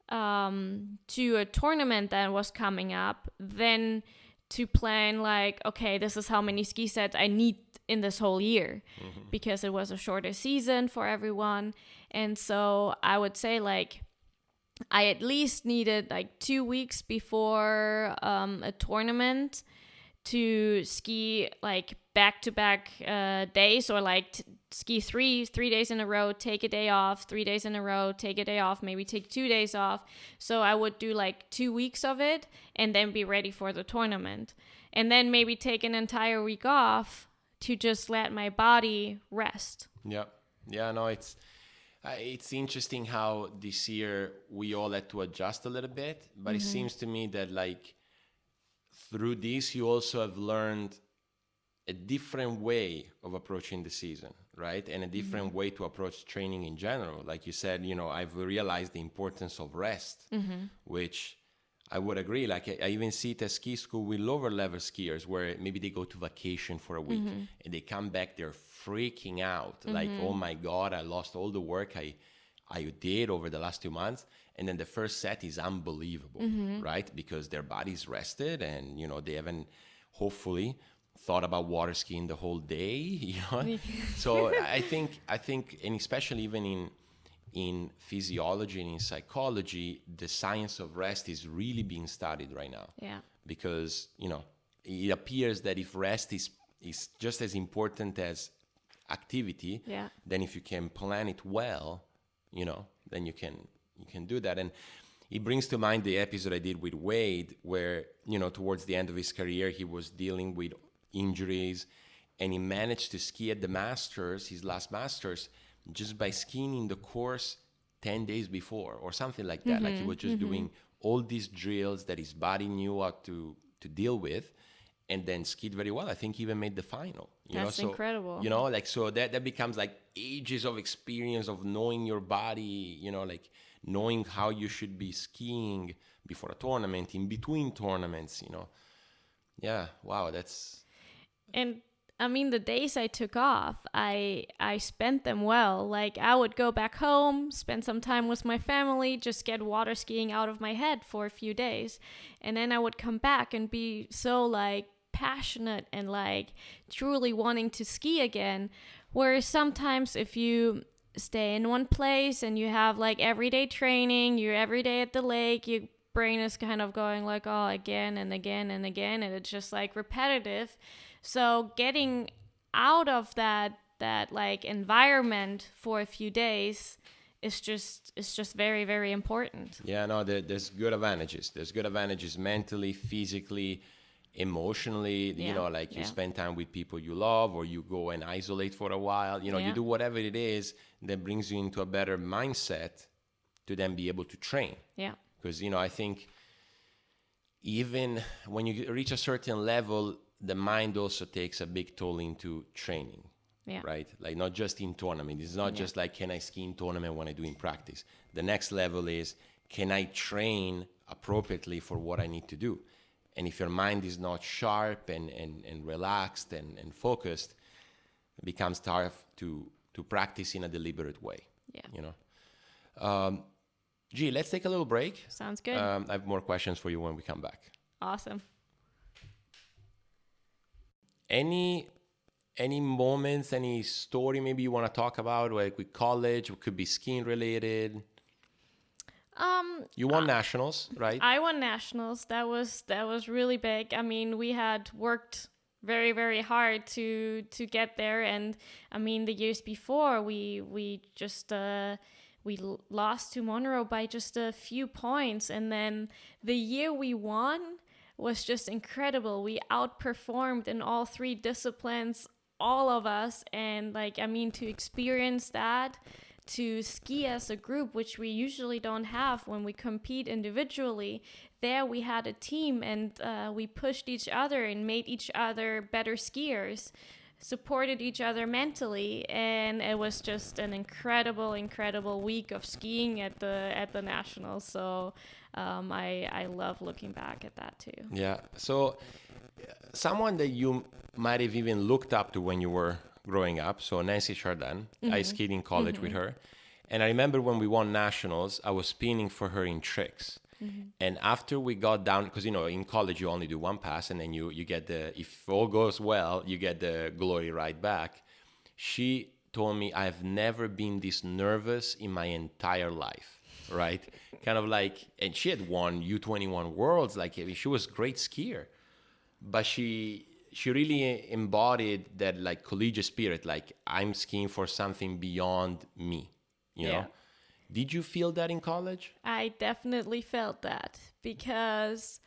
to a tournament that was coming up than to plan like, okay, this is how many ski sets I need in this whole year, because it was a shorter season for everyone. And so I would say like I at least needed like 2 weeks before a tournament to ski like back-to-back days, or like ski three days in a row, take a day off, 3 days in a row, take a day off, maybe take 2 days off. So I would do like 2 weeks of it and then be ready for the tournament, and then maybe take an entire week off to just let my body rest. No, it's interesting how this year we all had to adjust a little bit, but it seems to me that like through this, you also have learned a different way of approaching the season, right? And a different way to approach training in general. Like you said, I've realized the importance of rest, which I would agree. Like I even see it at ski school with lower level skiers where maybe they go to vacation for a week and they come back, they're freaking out. Like, oh my God, I lost all the work I did over the last 2 months. And then the first set is unbelievable, right? Because their body's rested and, they haven't hopefully thought about water skiing the whole day, So I think, and especially even in physiology and in psychology, the science of rest is really being studied right now. Yeah. Because, it appears that if rest is just as important as activity, then if you can plan it well, then you can do that. And it brings to mind the episode I did with Wade where, towards the end of his career, he was dealing with injuries and he managed to ski at the Masters, his last Masters, just by skiing in the course 10 days before or something like that. Like he was just doing all these drills that his body knew how to deal with, and then skied very well. I think he even made the final. That's incredible. So that becomes like ages of experience of knowing your body, like knowing how you should be skiing before a tournament, in between tournaments, Yeah, wow, that's... And I mean, the days I took off, I spent them well. Like I would go back home, spend some time with my family, just get water skiing out of my head for a few days. And then I would come back and be so like passionate and like truly wanting to ski again. Whereas sometimes if you stay in one place and you have like everyday training, you're every day at the lake, your brain is kind of going like, oh, again and again and again, and it's just like repetitive. So getting out of that like environment for a few days is just very, very important. Yeah, no, there's good advantages. There's good advantages mentally, physically, emotionally. You know, like you spend time with people you love, or you go and isolate for a while. You know, you do whatever it is that brings you into a better mindset to then be able to train. Yeah. Because, you know, I think even when you reach a certain level, the mind also takes a big toll into training. Yeah. Right? Like not just in tournament. It's not just like, can I ski in tournament when I do in practice? The next level is, can I train appropriately for what I need to do? And if your mind is not sharp and relaxed and focused, it becomes tough to practice in a deliberate way. Yeah. You know? G, let's take a little break. Sounds good. I have more questions for you when we come back. Awesome. Any moments, any story maybe you want to talk about, like with college, it could be skiing related? You won nationals, right? I won nationals. That was really big. I mean, we had worked very, very hard to get there, and I mean, the years before we just we lost to Monroe by just a few points, and then the year we won was just incredible. We outperformed in all three disciplines, all of us, and like, I mean, to experience that, to ski as a group, which we usually don't have when we compete individually. There we had a team, and we pushed each other and made each other better skiers, supported each other mentally, and it was just an incredible week of skiing at the nationals. So I love looking back at that too. Yeah. So someone that you might have even looked up to when you were growing up, so Nancy Chardin. I skied in college with her, and I remember when we won nationals, I was spinning for her in tricks. And after we got down, because, you know, in college you only do one pass, and then you get if all goes well, you get the glory right back. She told me, I've never been this nervous in my entire life, right? Kind of like, and she had won U21 Worlds, like she was a great skier, but she really embodied that like collegiate spirit, like I'm skiing for something beyond me, you know? Did you feel that in college? I definitely felt that, because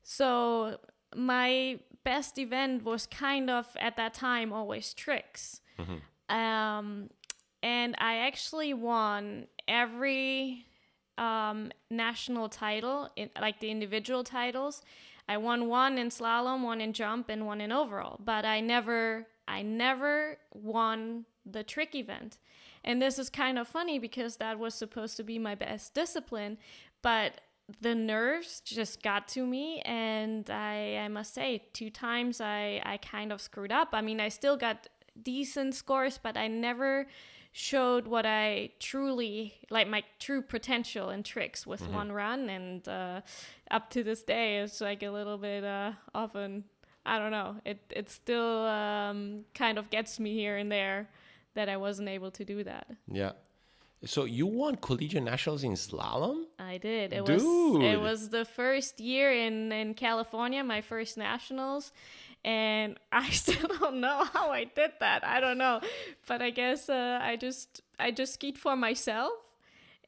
so my best event was kind of at that time always tricks. And I actually won every national title, like the individual titles. I won one in slalom, one in jump, and one in overall, but I never won the trick event. And this is kind of funny because that was supposed to be my best discipline, but the nerves just got to me, and I must say 2 times I kind of screwed up. I mean, I still got decent scores, but I never showed what I truly, like my true potential in tricks with one run, and up to this day it's like a little bit often, I don't know, it still kind of gets me here and there that I wasn't able to do that. Yeah. So you won collegiate nationals in slalom? I did. It Dude. was the first year in California, my first nationals, and I still don't know how I did that. I don't know, but I guess I just skied for myself,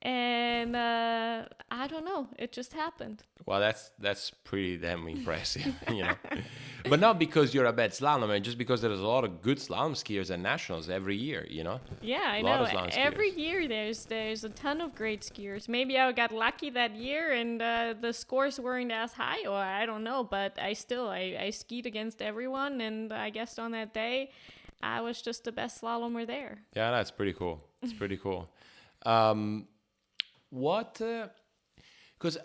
and I don't know. It just happened. Well, that's pretty damn impressive, you know. But not because you're a bad slalomer, just because there's a lot of good slalom skiers at nationals every year, you know. Yeah, I know. Every year there's a ton of great skiers. Maybe I got lucky that year and the scores weren't as high, or I don't know. But I skied against everyone, and I guess on that day, I was just the best slalomer there. Yeah, that's pretty cool. It's pretty cool. Because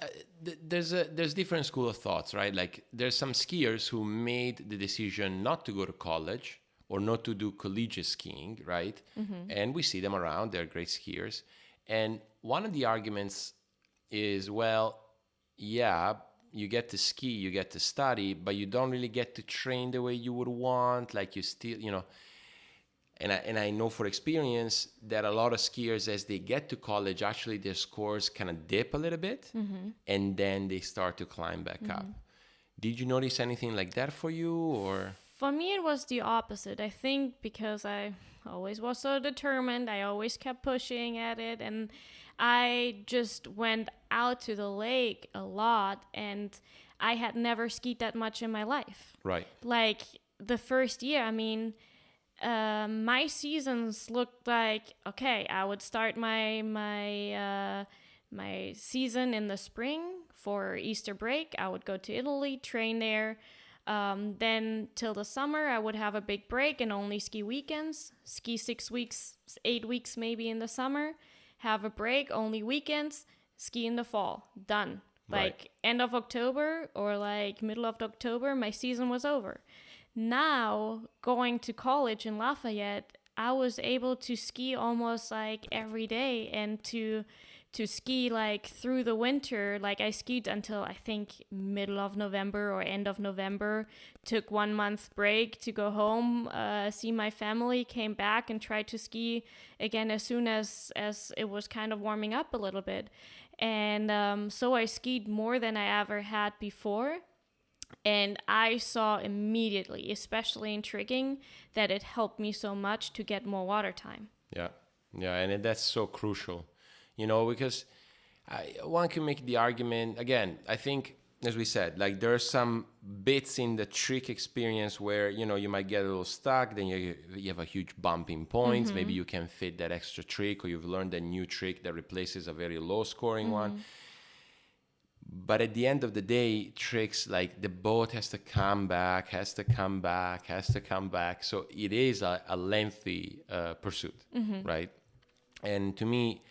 there's different school of thoughts, right? Like there's some skiers who made the decision not to go to college or not to do collegiate skiing, right? And we see them around. They're great skiers. And one of the arguments is, well, yeah, you get to ski, you get to study, but you don't really get to train the way you would want. Like you still, you know. And I know for experience that a lot of skiers, as they get to college, actually their scores kind of dip a little bit, and then they start to climb back up. Did you notice anything like that for you, or? For me, it was the opposite. I think because I always was so determined, I always kept pushing at it, and I just went out to the lake a lot, and I had never skied that much in my life. Right. Like the first year, I mean, my seasons looked like, okay, I would start my season in the spring for Easter break. I would go to Italy, train there. Then till the summer, I would have a big break and only ski weekends, ski 6 weeks, 8 weeks maybe in the summer, have a break, only weekends, ski in the fall, done. Like end of October or like middle of October, my season was over. Now, going to college in Lafayette, I was able to ski almost like every day and to ski like through the winter. Like I skied until I think middle of November or end of November, took 1 month break to go home, see my family, came back and tried to ski again as soon as it was kind of warming up a little bit. And so I skied more than I ever had before. And I saw immediately, especially in tricking, that it helped me so much to get more water time. Yeah, and that's so crucial, because one can make the argument, again, I think, as we said, like there are some bits in the trick experience where, you might get a little stuck, then you have a huge bump in points, maybe you can fit that extra trick, or you've learned a new trick that replaces a very low scoring one. But at the end of the day, tricks, like the boat has to come back. So it is a lengthy pursuit, right? And to me,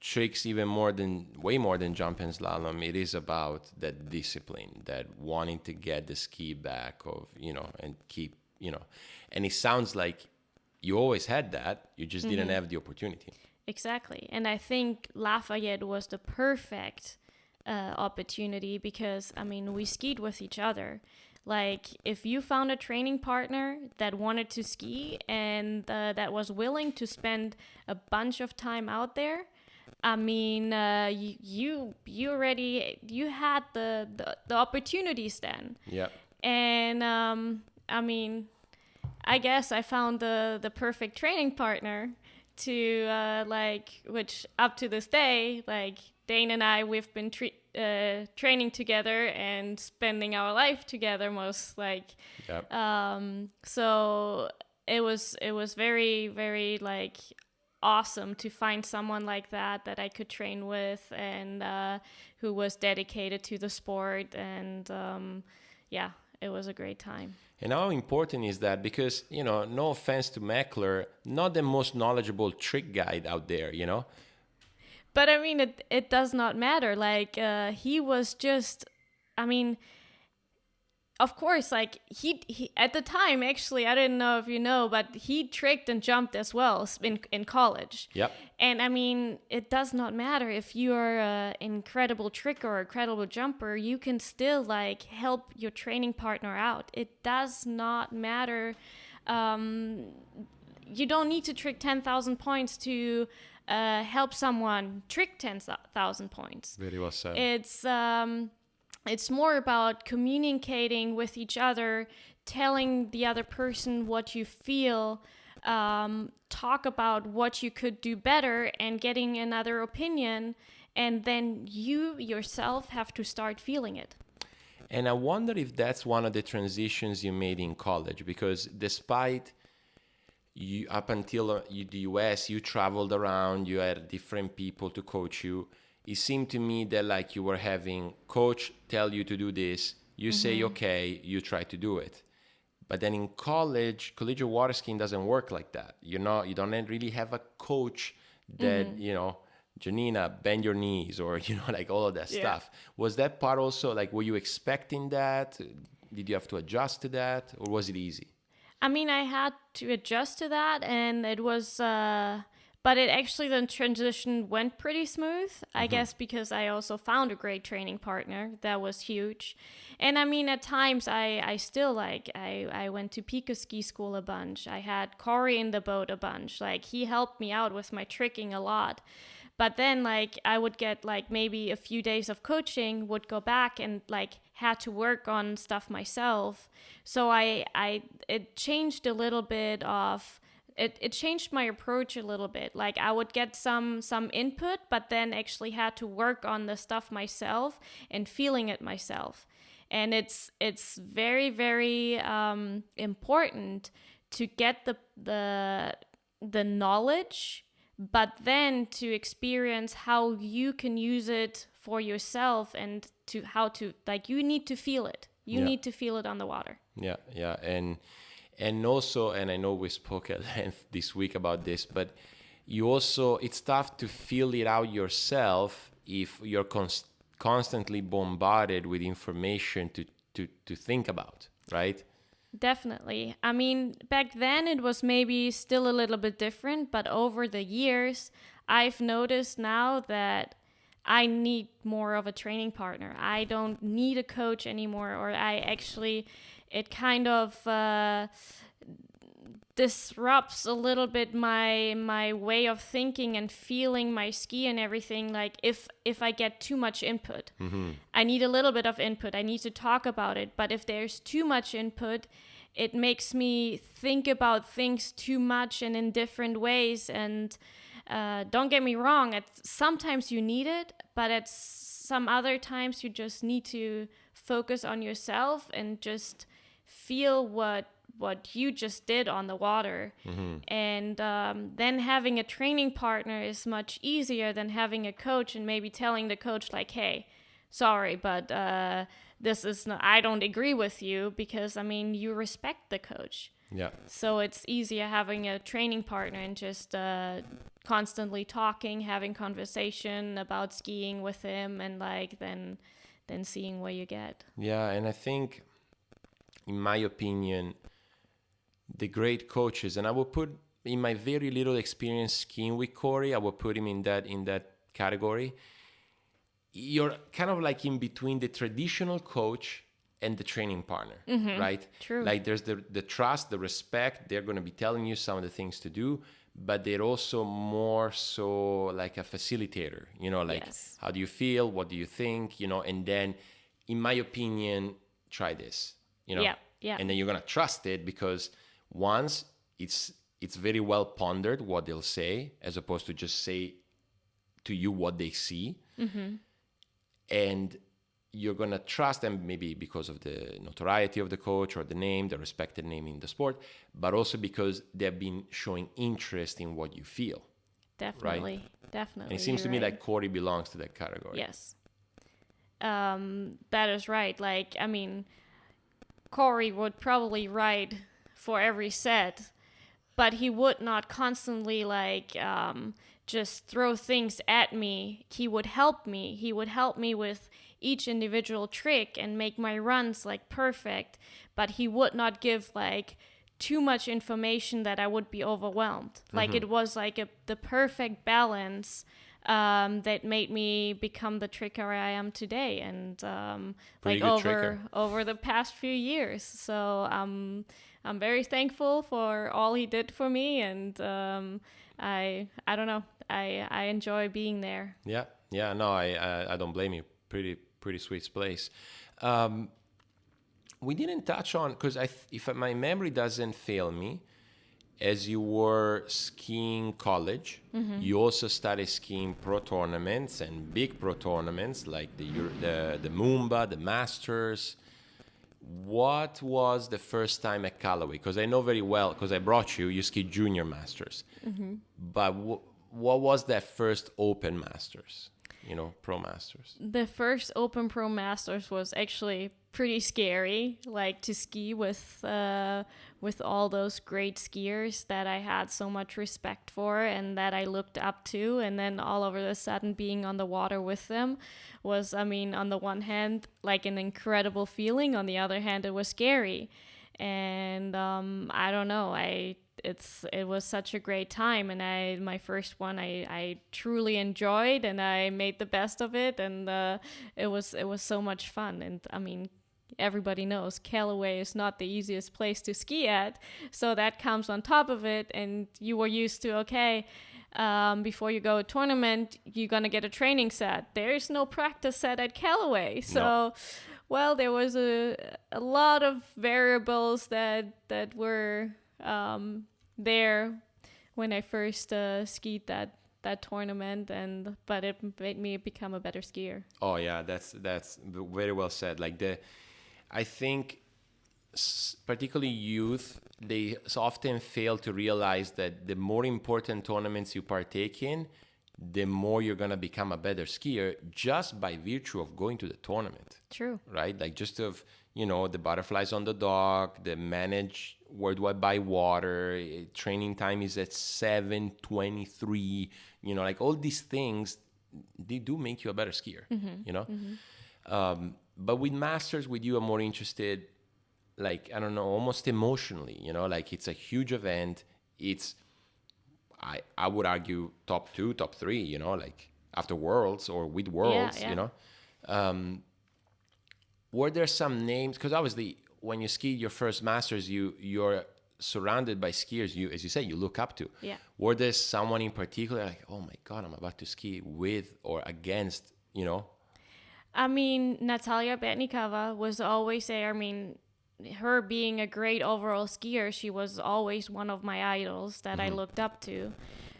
tricks way more than jump and slalom, it is about that discipline, that wanting to get the ski back and keep, and it sounds like you always had that, you just didn't have the opportunity. Exactly. And I think Lafayette was the perfect opportunity because, I mean, we skied with each other. Like, if you found a training partner that wanted to ski and that was willing to spend a bunch of time out there, I mean, you had the opportunities then. Yeah. And I mean, I guess I found the perfect training partner to which up to this day, like Dane and I, we've been training together and spending our life together most, like. Yep. So it was very, very like awesome to find someone like that I could train with and who was dedicated to the sport, and it was a great time. And how important is that? Because, no offense to Meckler, not the most knowledgeable trick guide out there, But I mean, it does not matter. Like, he was just, I mean, of course, like he at the time, actually, I didn't know if you know, but he tricked and jumped as well in college. Yep. And I mean, it does not matter if you are an incredible tricker or a incredible jumper, you can still like help your training partner out. It does not matter. You don't need to trick 10,000 points to help someone trick 10,000 points. Very well said. It's more about communicating with each other, telling the other person what you feel, talk about what you could do better, and getting another opinion, and then you yourself have to start feeling it. And I wonder if that's one of the transitions you made in college, because despite you, up until the US, you traveled around, you had different people to coach you. It seemed to me that like you were having coach tell you to do this, you say, okay, you try to do it. But then in college, collegiate water skiing doesn't work like that. You don't really have a coach that, Giannina, bend your knees, or, like all of that stuff. Was that part also, like, were you expecting that? Did you have to adjust to that, or was it easy? I mean, I had to adjust to that, and it was But it actually, the transition went pretty smooth, I guess, because I also found a great training partner. That was huge. And I mean, at times I still I went to Pico ski school a bunch. I had Corey in the boat a bunch. Like, he helped me out with my tricking a lot. But then like I would get like maybe a few days of coaching, would go back and like had to work on stuff myself. So it changed a little bit of, it changed my approach a little bit. Like, I would get some input, but then actually had to work on the stuff myself and feeling it myself. And it's very, very important to get the knowledge, but then to experience how you can use it for yourself, and to how to, like, you need to feel it. You need to feel it on the water. Yeah. And also, and I know we spoke at length this week about this, but you also, it's tough to feel it out yourself if you're constantly bombarded with information to think about, right? Definitely. I mean, back then it was maybe still a little bit different, but over the years, I've noticed now that I need more of a training partner. I don't need a coach anymore, or it kind of disrupts a little bit my way of thinking and feeling my ski and everything. Like, if I get too much input, I need a little bit of input. I need to talk about it. But if there's too much input, it makes me think about things too much and in different ways. And don't get me wrong, sometimes you need it, but at some other times you just need to focus on yourself and just feel what you just did on the water. And then having a training partner is much easier than having a coach and maybe telling the coach like, hey, sorry, but this is not, I don't agree with you, because I mean, you respect the coach. Yeah. So it's easier having a training partner and just constantly talking, having conversation about skiing with him, and like then seeing where you get. Yeah, and I think, in my opinion, the great coaches, and I will put, in my very little experience skiing with Corey, I will put him in that category. You're kind of like in between the traditional coach and the training partner, right? True. Like, there's the trust, the respect. They're going to be telling you some of the things to do, but they're also more so like a facilitator, like, yes. How do you feel? What do you think? And then, in my opinion, try this, Yeah. And then you're going to trust it, because once it's very well pondered what they'll say, as opposed to just say to you what they see. And you're going to trust them, maybe because of the notoriety of the coach or the name, the respected name in the sport, but also because they've been showing interest in what you feel. Definitely. Right? Definitely. And it seems to me like Corey belongs to that category. Yes. That is right. Like, I mean, Corey would probably ride for every set, but he would not constantly like just throw things at me. He would help me. He would help me with each individual trick and make my runs like perfect, but he would not give like too much information that I would be overwhelmed. Like, it was like the perfect balance that made me become the tricker I am today, and like over the past few years. So I'm very thankful for all he did for me, and I don't know, I enjoy being there. Yeah, no, I don't blame you. Pretty sweet place. We didn't touch on, because if my memory doesn't fail me, as you were skiing college, you also started skiing pro tournaments, and big pro tournaments like the Moomba, the Masters. What was the first time at Callaway? Because I know very well, because I brought you skied Junior Masters. But what was that first Open Masters? Pro Masters. The first Open Pro Masters was actually pretty scary, like to ski with all those great skiers that I had so much respect for and that I looked up to, and then all over the sudden being on the water with them was, I mean, on the one hand, like an incredible feeling. On the other hand, it was scary. And I don't know, I it was such a great time, and my first one I truly enjoyed, and I made the best of it, and it was so much fun. And I mean, everybody knows Callaway is not the easiest place to ski at, so that comes on top of it, and you were used to, okay, before you go to a tournament, you're gonna get a training set. There's no practice set at Callaway, so No. well, there was a lot of variables that were there when I first skied that tournament, but it made me become a better skier. Oh yeah, that's very well said. I think particularly youth, they often fail to realize that the more important tournaments you partake in, the more you're going to become a better skier just by virtue of going to the tournament. True. Right? Like just of, the butterflies on the dock, the manage worldwide by water, training time is at 7:23, like all these things, they do make you a better skier, But with masters, with you, I'm more interested, like, I don't know, almost emotionally, like it's a huge event. It's, I would argue top 2, top 3, like after Worlds or with Worlds, Were there some names? Because obviously when you skied your first masters, you're surrounded by skiers you, as you say, you look up to. Yeah. Were there someone in particular like, oh my God, I'm about to ski with or against, I mean, Natalia Betnikova was always there. I mean, her being a great overall skier, she was always one of my idols that I looked up to.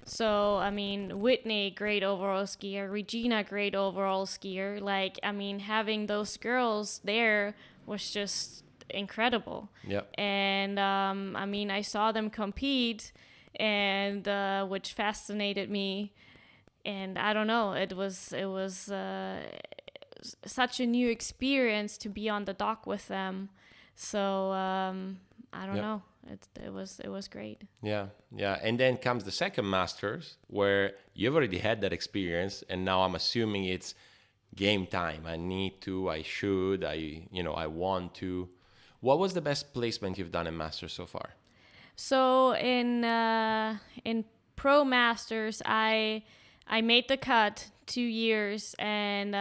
So, I mean, Whitney, great overall skier. Regina, great overall skier. Like, I mean, having those girls there was just incredible. Yeah. And, I mean, I saw them compete, and which fascinated me. And I don't know, it was such a new experience to be on the dock with them. So I don't know. It was great. Yeah. And then comes the second Masters, where you've already had that experience, and now I'm assuming it's game time. I need to, I should, I want to. What was the best placement you've done in Masters so far? So in Pro Masters, I made the cut 2 years, and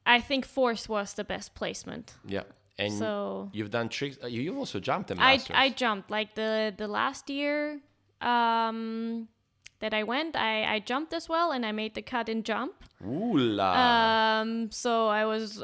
I think fourth was the best placement. Yeah. And so you've done tricks. You also jumped in Masters. I jumped like the last year that I went. I jumped as well, and I made the cut in jump. Ooh la! So I was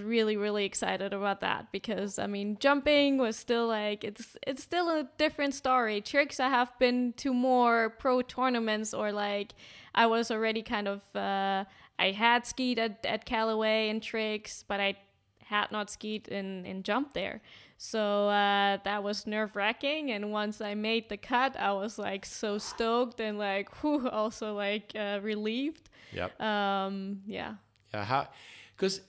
really, really excited about that, because I mean, jumping was still like it's still a different story. Tricks, I have been to more pro tournaments, or like I was already kind of I had skied at Callaway in tricks, but I had not skied in jump there. So that was nerve-wracking, and once I made the cut, I was like so stoked and like also like relieved. Yep. Yeah. Yeah. Because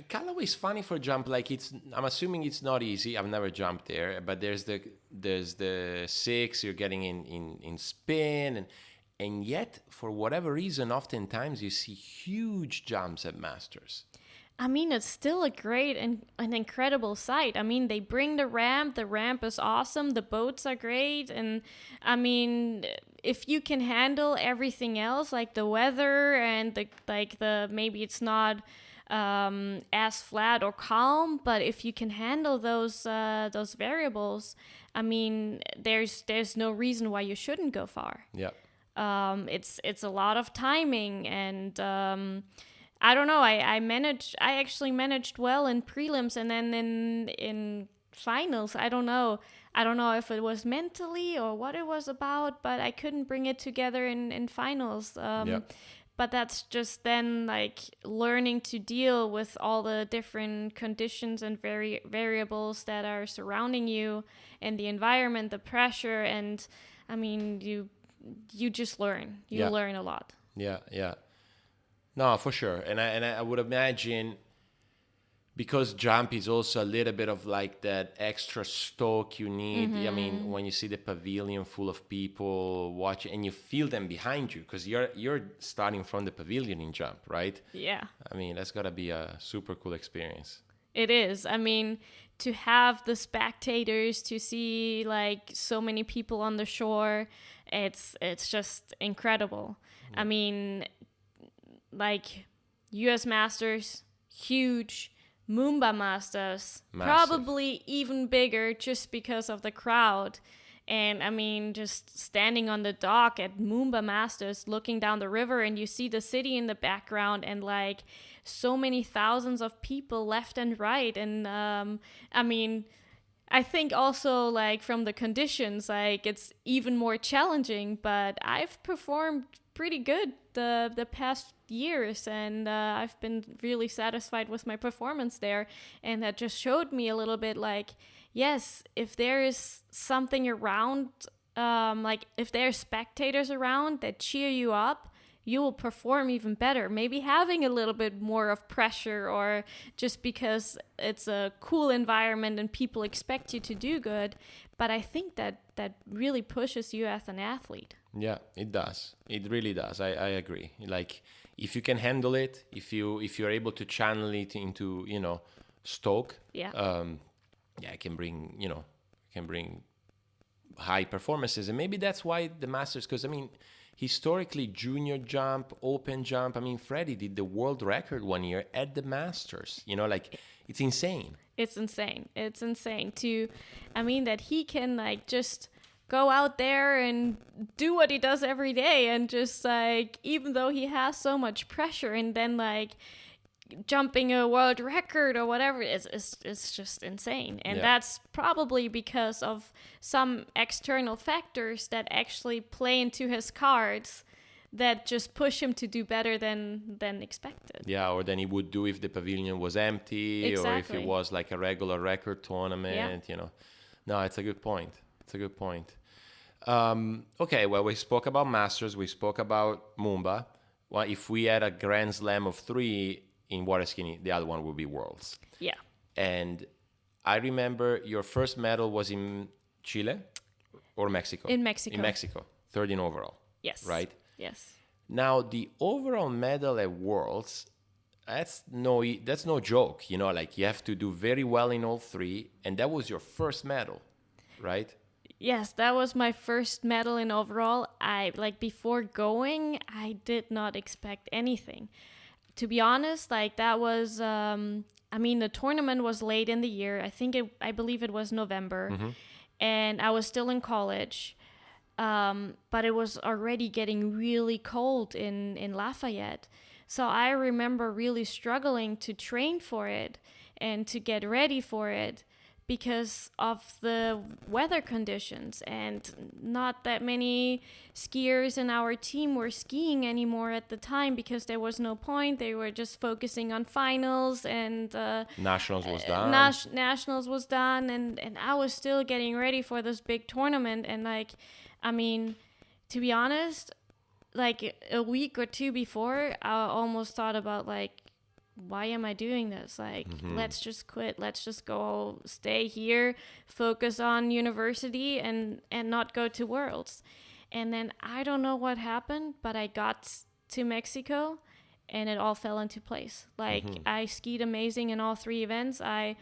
Callaway is funny for jump. Like I'm assuming it's not easy. I've never jumped there, but there's the 6 you're getting in spin, and yet for whatever reason, oftentimes you see huge jumps at Masters. I mean, it's still a great and an incredible sight. I mean, they bring the ramp. The ramp is awesome. The boats are great. And I mean, if you can handle everything else, like the weather and the maybe it's not as flat or calm, but if you can handle those variables, I mean, there's no reason why you shouldn't go far. Yeah. It's a lot of timing, and I don't know. I actually managed well in prelims, and then in finals, I don't know if it was mentally or what it was about, but I couldn't bring it together in finals. But that's just then like learning to deal with all the different conditions and variables that are surrounding you, and the environment, the pressure, and I mean you just learn. You learn a lot. Yeah. No, for sure. And I would imagine, because jump is also a little bit of like that extra stoke you need. Mm-hmm. I mean, when you see the pavilion full of people watching, and you feel them behind you, because you're starting from the pavilion in jump, right? Yeah. I mean, that's got to be a super cool experience. It is. I mean, to have the spectators, to see like so many people on the shore, it's just incredible. I mean, like US Masters, huge. Moomba Masters, Massive. probably even bigger just because of the crowd. And I mean, just standing on the dock at Moomba Masters, looking down the river, and you see the city in the background, and like so many thousands of people left and right. And I mean, I think also like from the conditions, like it's even more challenging. But I've performed pretty good the past years, and I've been really satisfied with my performance there. And that just showed me a little bit like, yes, if there is something around, like if there's spectators around that cheer you up, you will perform even better. Maybe having a little bit more of pressure, or just because it's a cool environment and people expect you to do good. But I think that really pushes you as an athlete. Yeah, it does. It really does. I agree. Like if you can handle it, if you're able to channel it into, stoke, it can bring high performances. And maybe that's why the Masters, because I mean, historically, junior jump, open jump, I mean, Freddie did the world record one year at the Masters. Like it's insane. It's insane. It's insane that he can like just go out there and do what he does every day, and just like, even though he has so much pressure, and then like jumping a world record or whatever, it's just insane. And that's probably because of some external factors that actually play into his cards that just push him to do better than expected. Yeah, or than he would do if the pavilion was empty, exactly. Or if it was like a regular record tournament, No, it's a good point. Okay, well, we spoke about Masters, we spoke about Moomba. Well, if we had a Grand Slam of 3 in water skiing, the other one would be Worlds. Yeah. And I remember your first medal was in Chile or Mexico? In Mexico. In Mexico, 3rd in overall. Yes. Right? Yes. Now, the overall medal at Worlds, that's no joke. Like you have to do very well in all 3, and that was your first medal, right? Yes, that was my first medal in overall. Before going, I did not expect anything. To be honest, like that was, the tournament was late in the year. I believe it was November, and I was still in college. But it was already getting really cold in Lafayette. So I remember really struggling to train for it and to get ready for it because of the weather conditions, and not that many skiers in our team were skiing anymore at the time because there was no point. They were just focusing on finals, and Nationals was done. Nationals was done, and I was still getting ready for this big tournament. And to be honest, like a week or 2 before, I almost thought about like, why am I doing this? Like, let's just quit. Let's just go stay here, focus on university, and not go to Worlds. And then I don't know what happened, but I got to Mexico and it all fell into place. Like, I skied amazing in all 3 events. I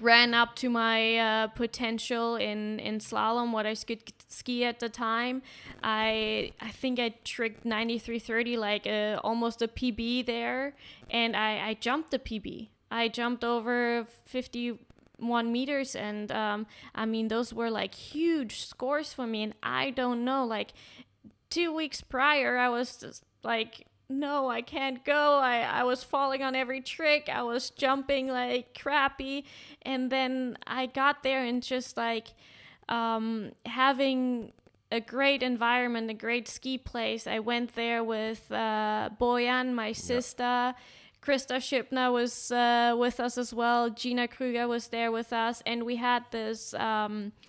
ran up to my potential in slalom, what I could ski at the time. I think I tricked 93.30, like almost a PB there, and I jumped the PB. I jumped over 51 meters, and those were like huge scores for me. And I don't know, like 2 weeks prior, I was just like, no, I can't go. I was falling on every trick. I was jumping like crappy. And then I got there, and just like having a great environment, a great ski place. I went there with Bojan, my sister. Krista Shipna was with us as well. Gina Kruger was there with us. And we had this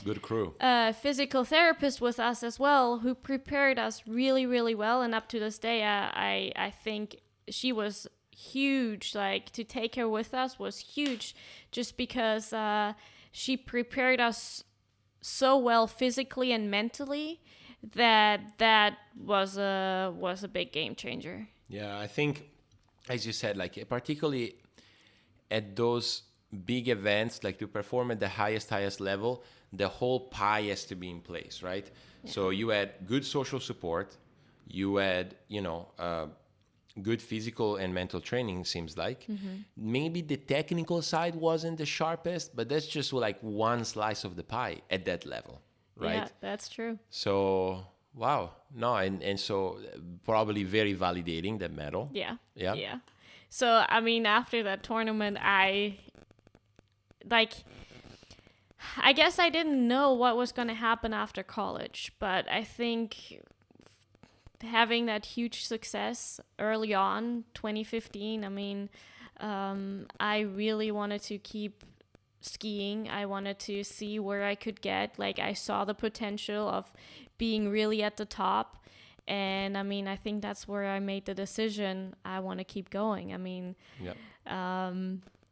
good crew, physical therapist with us as well, who prepared us really, really well. And up to this day, I think she was huge. Like, to take her with us was huge, just because she prepared us so well physically and mentally that was a big game changer. Yeah, I think, as you said, like particularly at those big events, like to perform at the highest level, the whole pie has to be in place, right? Yeah. So you had good social support, you had, good physical and mental training, seems like. Maybe the technical side wasn't the sharpest, but that's just like one slice of the pie at that level, right? Yeah, that's true. So, wow. No, and so probably very validating, that medal. Yeah. Yeah. Yeah. So, I mean, after that tournament, I guess I didn't know what was going to happen after college, but I think having that huge success early on, 2015, I mean, I really wanted to keep skiing. I wanted to see where I could get. Like, I saw the potential of being really at the top. And I mean, I think that's where I made the decision. I want to keep going. I mean,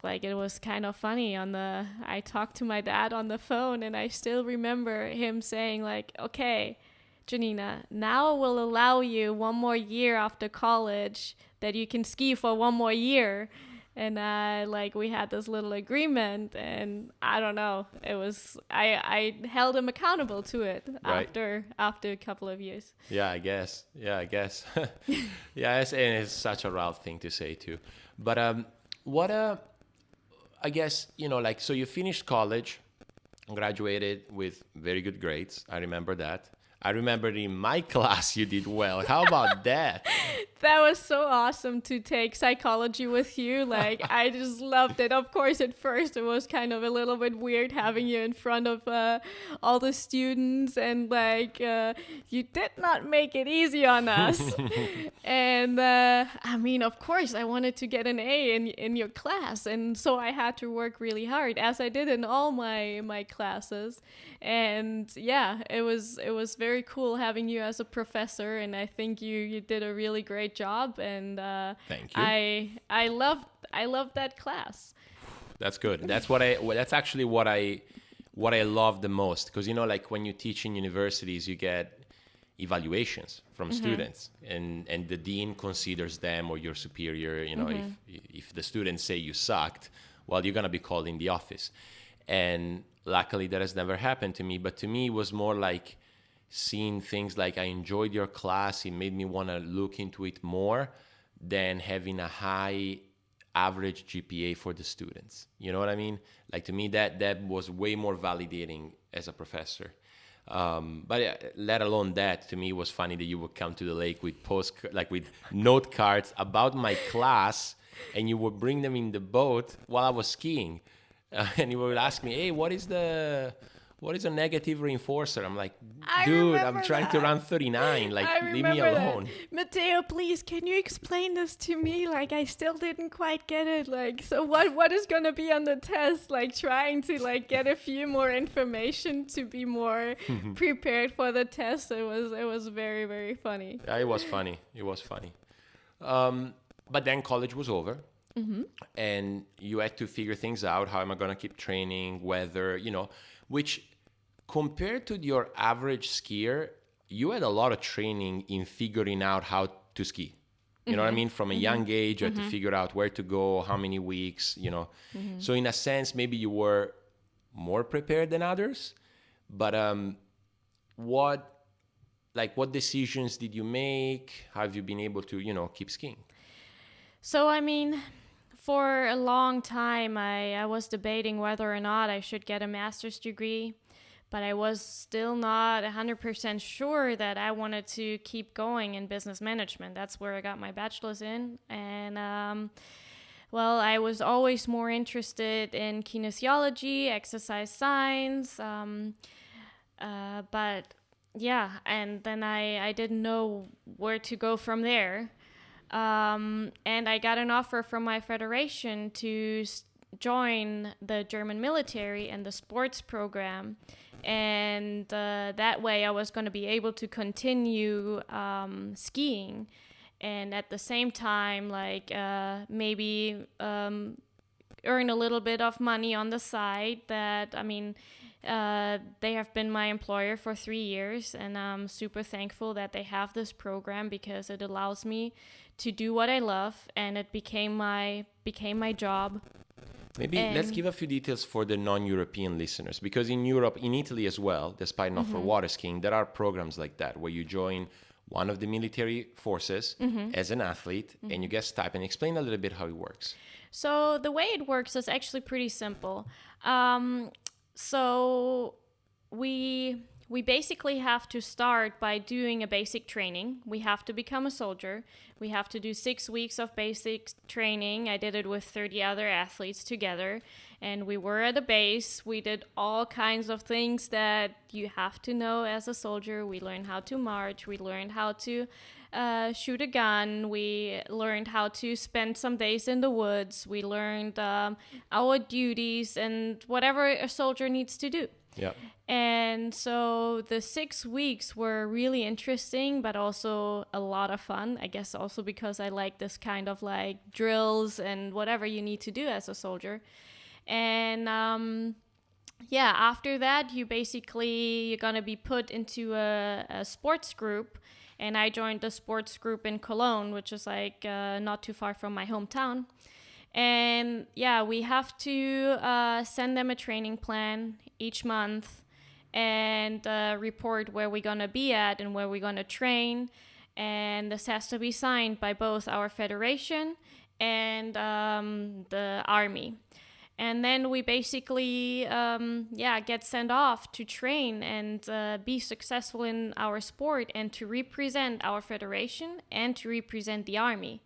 like, it was kind of funny I talked to my dad on the phone, and I still remember him saying, like, okay, Giannina, now we'll allow you one more year after college that you can ski for one more year. And we had this little agreement, and I don't know, it was, I held him accountable to it, right, after a couple of years. Yeah, I guess. Yeah, it's such a Ralph thing to say too. But I guess, so you finished college, graduated with very good grades. I remember that. I remember in my class you did well. How about that? That was so awesome to take psychology with you. Like, I just loved it. Of course, at first it was kind of a little bit weird having you in front of all the students, and you did not make it easy on us. And I mean, of course, I wanted to get an A in your class, and so I had to work really hard, as I did in all my classes. And yeah, it was very cool having you as a professor, and I think you did a really great job. And thank you. I loved that class. That's good. That's actually what I love the most, because like when you teach in universities, you get evaluations from students, and the dean considers them, or your superior. If the students say you sucked, well, you're gonna be called in the office. And luckily that has never happened to me, but to me it was more like seeing things like, I enjoyed your class, it made me want to look into it more, than having a high average GPA for the students. You know what I mean? Like, to me that was way more validating as a professor. But yeah, let alone that, to me it was funny that you would come to the lake with with note cards about my class, and you would bring them in the boat while I was skiing. And you would ask me, hey, what is a negative reinforcer? I'm like, dude, I'm trying to run 39. Like, leave me alone. That. Matteo, please, can you explain this to me? Like, I still didn't quite get it. Like, so what is going to be on the test? Like, trying to get a few more information to be more prepared for the test. It was very, very funny. Yeah, it was funny. But then college was over. And you had to figure things out. How am I going to keep training? Whether, which compared to your average skier, you had a lot of training in figuring out how to ski. You know what I mean? From a young age, you had to figure out where to go, how many weeks, So in a sense, maybe you were more prepared than others. But what decisions did you make? How have you been able to, keep skiing? So, I mean, for a long time, I was debating whether or not I should get a master's degree, but I was still not 100% sure that I wanted to keep going in business management. That's where I got my bachelor's in. And, I was always more interested in kinesiology, exercise science, but yeah, and then I didn't know where to go from there. And I got an offer from my federation to join the German military and the sports program. And that way I was going to be able to continue skiing. And at the same time, maybe earn a little bit of money on the side. They have been my employer for 3 years, and I'm super thankful that they have this program, because it allows me to do what I love, and it became my job. Maybe let's give a few details for the non-European listeners, because in Europe, in Italy as well, despite not for water skiing, there are programs like that where you join one of the military forces as an athlete and you get stipend. Explain a little bit how it works. So the way it works is actually pretty simple. So we basically have to start by doing a basic training. We have to become a soldier. We have to do 6 weeks of basic training. I did it with 30 other athletes together, and we were at a base. We did all kinds of things that you have to know as a soldier. We learned how to march. We learned how to shoot a gun. We learned how to spend some days in the woods. We learned our duties and whatever a soldier needs to do. Yeah. And so the 6 weeks were really interesting, but also a lot of fun. I guess also because I like this kind of like drills and whatever you need to do as a soldier. And after that, you're going to be put into a sports group. And I joined the sports group in Cologne, which is like not too far from my hometown. And we have to send them a training plan each month and report where we're going to be at and where we're going to train. And this has to be signed by both our federation and the army. And then we basically, get sent off to train and be successful in our sport and to represent our federation and to represent the army.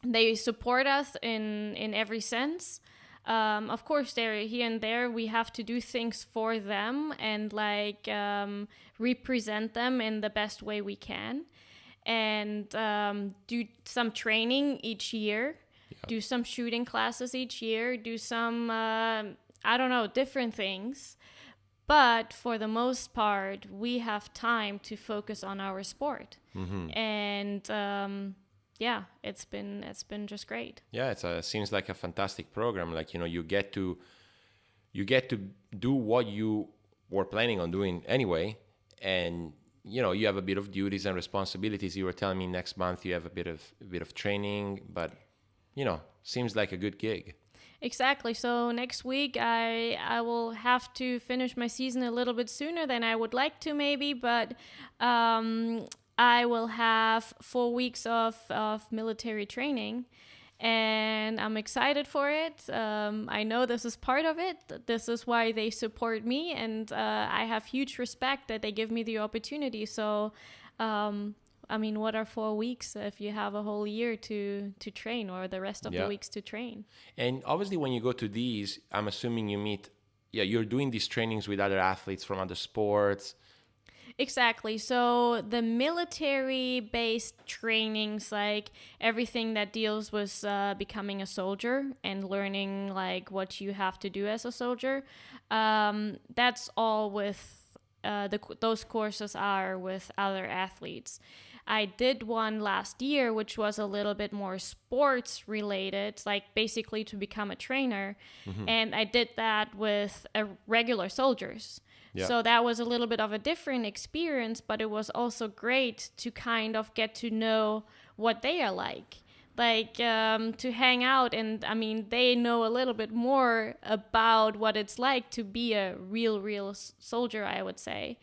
They support us in every sense. Of course, they're here and there. We have to do things for them and represent them in the best way we can, and do some training each year. Do some shooting classes each year. Do some different things. But for the most part, we have time to focus on our sport, and. It's been just great. Yeah, it seems like a fantastic program. Like, you get to do what you were planning on doing anyway, and you have a bit of duties and responsibilities. You were telling me next month you have a bit of training, but seems like a good gig. Exactly. So next week I will have to finish my season a little bit sooner than I would like to, maybe, but I will have 4 weeks of military training, and I'm excited for it. I know this is part of it. This is why they support me, and I have huge respect that they give me the opportunity. So, what are 4 weeks if you have a whole year to train, or the rest of the weeks to train? And obviously when you go to these, I'm assuming you're doing these trainings with other athletes from other sports. Exactly. So the military-based trainings, like everything that deals with becoming a soldier and learning like what you have to do as a soldier, that's all with those courses are with other athletes. I did one last year, which was a little bit more sports related, like basically to become a trainer. And I did that with regular soldiers. Yeah. So that was a little bit of a different experience, but it was also great to kind of get to know what they are like to hang out. And they know a little bit more about what it's like to be a real soldier, I would say.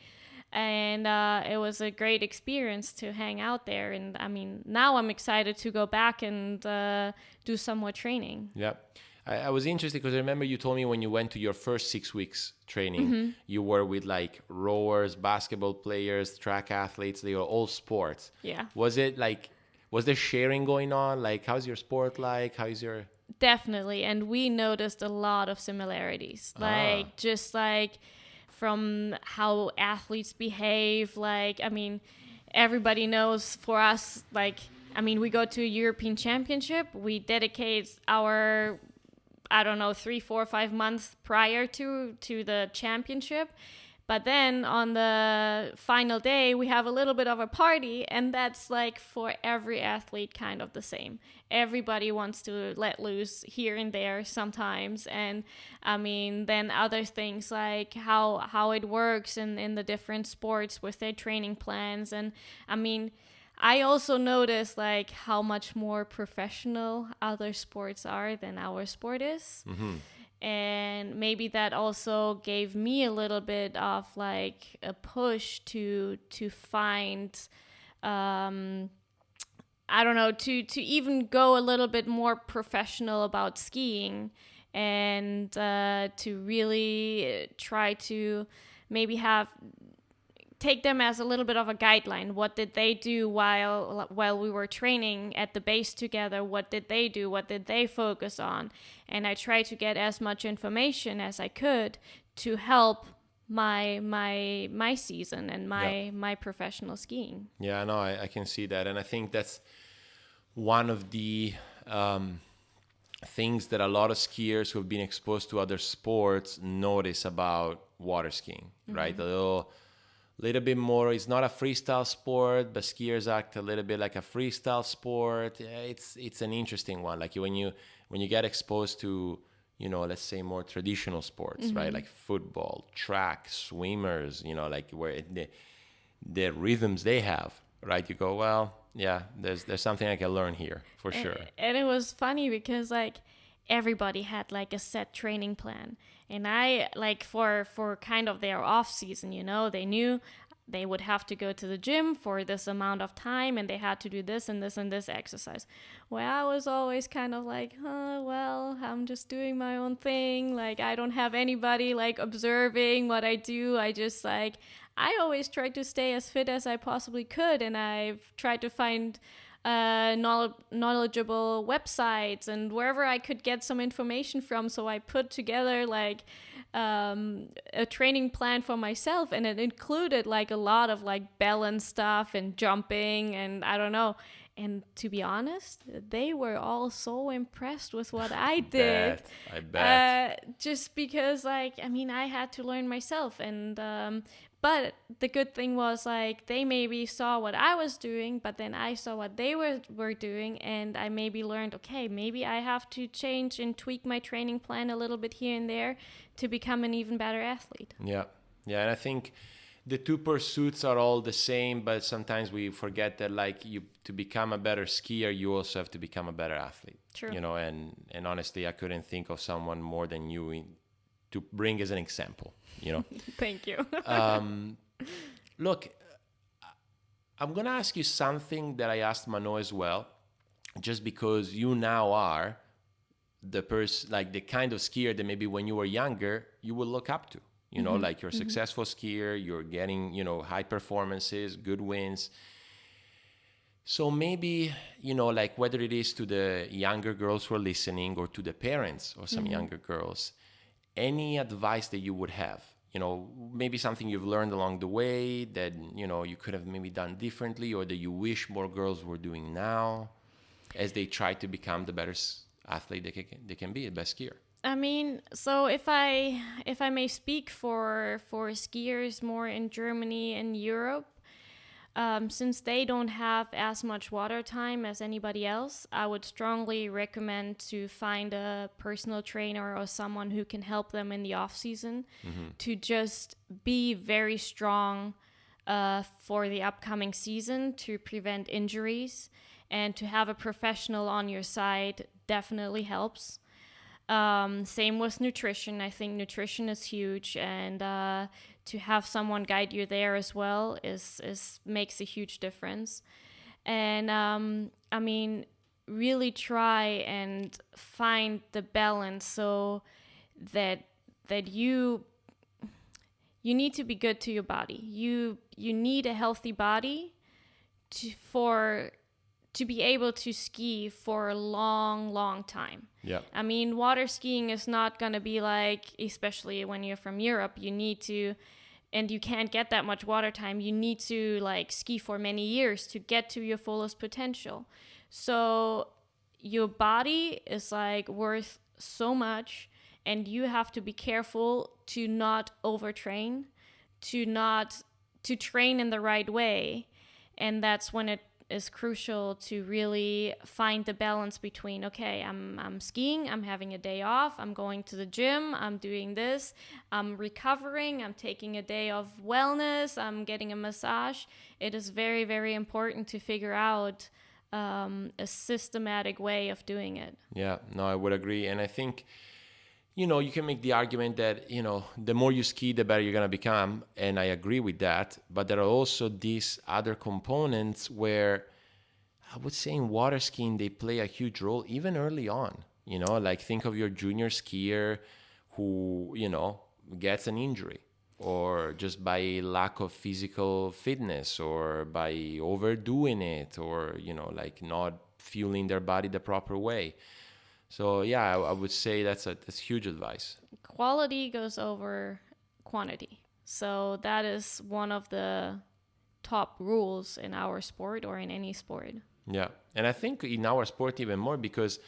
And it was a great experience to hang out there. And now I'm excited to go back and do some more training. Yeah. I was interested because I remember you told me when you went to your first 6 weeks training, you were with like rowers, basketball players, track athletes. They were all sports. Yeah. Was there sharing going on? Like, how's your sport like? Definitely. And we noticed a lot of similarities. Just from how athletes behave. Everybody knows for us, we go to a European championship. We dedicate our 3, 4, 5 months prior to the championship. But then on the final day, we have a little bit of a party, and that's for every athlete kind of the same. Everybody wants to let loose here and there sometimes. And then other things like how it works in the different sports with their training plans. And I also noticed like how much more professional other sports are than our sport is. And maybe that also gave me a little bit of like a push to find I don't know, to even go a little bit more professional about skiing, and to really try to maybe take them as a little bit of a guideline. What did they do while we were training at the base together? What did they do? What did they focus on? And I tried to get as much information as I could to help my season and my professional skiing. Yeah, no, I can see that. And I think that's one of the things that a lot of skiers who have been exposed to other sports notice about water skiing, right? A little bit more. It's not a freestyle sport, but skiers act a little bit like a freestyle sport. Yeah, it's an interesting one. Like when you get exposed to, let's say more traditional sports, right? Like football, track, swimmers, like where the rhythms they have, right? You go, well, yeah, there's something I can learn here for sure. And it was funny because like everybody had like a set training plan, and I like for kind of their off season, they knew they would have to go to the gym for this amount of time, and they had to do this and this and this exercise. Well, I was always kind of like, well, I'm just doing my own thing. Like, I don't have anybody like observing what I do. I always tried to stay as fit as I possibly could, and I've tried to find knowledgeable websites and wherever I could get some information from. So I put together like a training plan for myself, and it included like a lot of like balance stuff and jumping and I don't know. And to be honest, they were all so impressed with what I did. I bet. Just because I had to learn myself. And but the good thing was like they maybe saw what I was doing, but then I saw what they were doing, and I maybe learned, okay, maybe I have to change and tweak my training plan a little bit here and there to become an even better athlete. Yeah, and I think the two pursuits are all the same, but sometimes we forget that like to become a better skier, you also have to become a better athlete. True. And honestly, I couldn't think of someone more than you to bring as an example. Thank you. Look, I'm gonna ask you something that I asked Mano as well, just because you now are the the kind of skier that maybe when you were younger you would look up to. Like you're a successful skier, you're getting, high performances, good wins. So maybe, like whether it is to the younger girls who are listening or to the parents of some younger girls, any advice that you would have, maybe something you've learned along the way that, you could have maybe done differently, or that you wish more girls were doing now as they try to become the better athlete they can be, the best skier. So if I may speak for skiers more in Germany and Europe, since they don't have as much water time as anybody else, I would strongly recommend to find a personal trainer or someone who can help them in the off season to just be very strong for the upcoming season to prevent injuries, and to have a professional on your side definitely helps. Same with nutrition. I think nutrition is huge, and to have someone guide you there as well is makes a huge difference. And really try and find the balance so that you need to be good to your body. You need a healthy body to be able to ski for a long time. Yeah. Water skiing is not going to be like, especially when you're from Europe, you need to, and you can't get that much water time. You need to like ski for many years to get to your fullest potential. So your body is like worth so much, and you have to be careful to not overtrain, to train in the right way. And that's when it is crucial to really find the balance between, okay, I'm skiing, I'm having a day off, I'm going to the gym, I'm doing this, I'm recovering, I'm taking a day of wellness, I'm getting a massage. It is very, very important to figure out a systematic way of doing it. Yeah, no, I would agree. And I think, you can make the argument that, the more you ski, the better you're going to become. And I agree with that. But there are also these other components where I would say in water skiing, they play a huge role even early on. Like think of your junior skier who, gets an injury, or just by lack of physical fitness, or by overdoing it, or, like not fueling their body the proper way. So yeah, I would say that's huge advice. Quality goes over quantity. So that is one of the top rules in our sport, or in any sport. Yeah. And I think in our sport even more, because,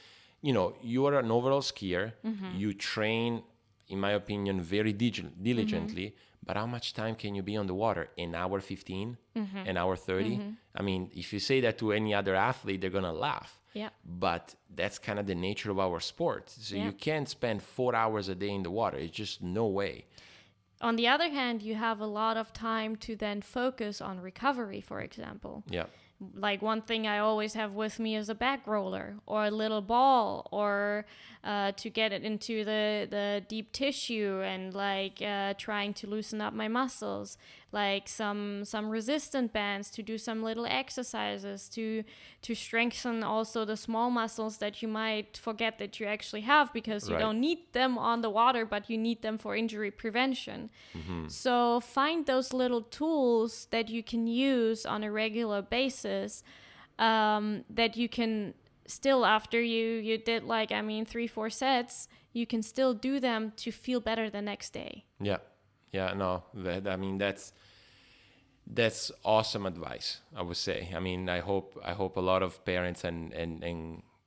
you are an overall skier. You train, in my opinion, very diligently. But how much time can you be on the water? An hour 15? An hour 30? I mean, if you say that to any other athlete, they're going to laugh. Yeah. But that's kind of the nature of our sport. So you can't spend 4 hours a day in the water. It's just no way. On the other hand, you have a lot of time to then focus on recovery, for example. Yeah. Like one thing I always have with me is a back roller, or a little ball, or to get it into the deep tissue, and like trying to loosen up my muscles, like some resistant bands, to do some little exercises to strengthen also the small muscles that you might forget that you actually have, because you don't need them on the water, but you need them for injury prevention. So find those little tools that you can use on a regular basis, that you can still, after you did 3-4 sets, you can still do them to feel better the next day. No, that's awesome advice, I would say. I mean, I hope a lot of parents and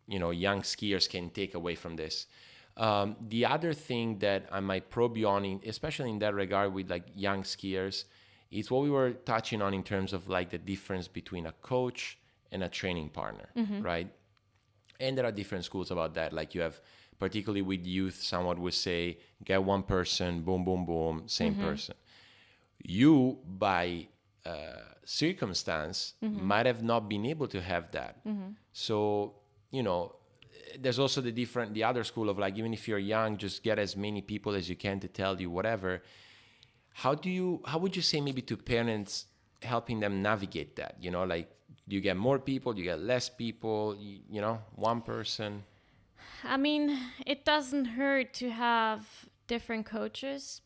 young skiers can take away from this. The other thing that I might probe you on, especially in that regard with like young skiers, is what we were touching on in terms of like the difference between a coach and a training partner, right? And there are different schools about that. Like you have, particularly with youth, someone would say, get one person, boom, boom, boom, same person. You, by circumstance, might have not been able to have that. So, there's also the other school of like, even if you're young, just get as many people as you can to tell you whatever. How would you say maybe to parents, helping them navigate that? Like, do you get more people? Do you get less people? One person? I mean, it doesn't hurt to have different coaches,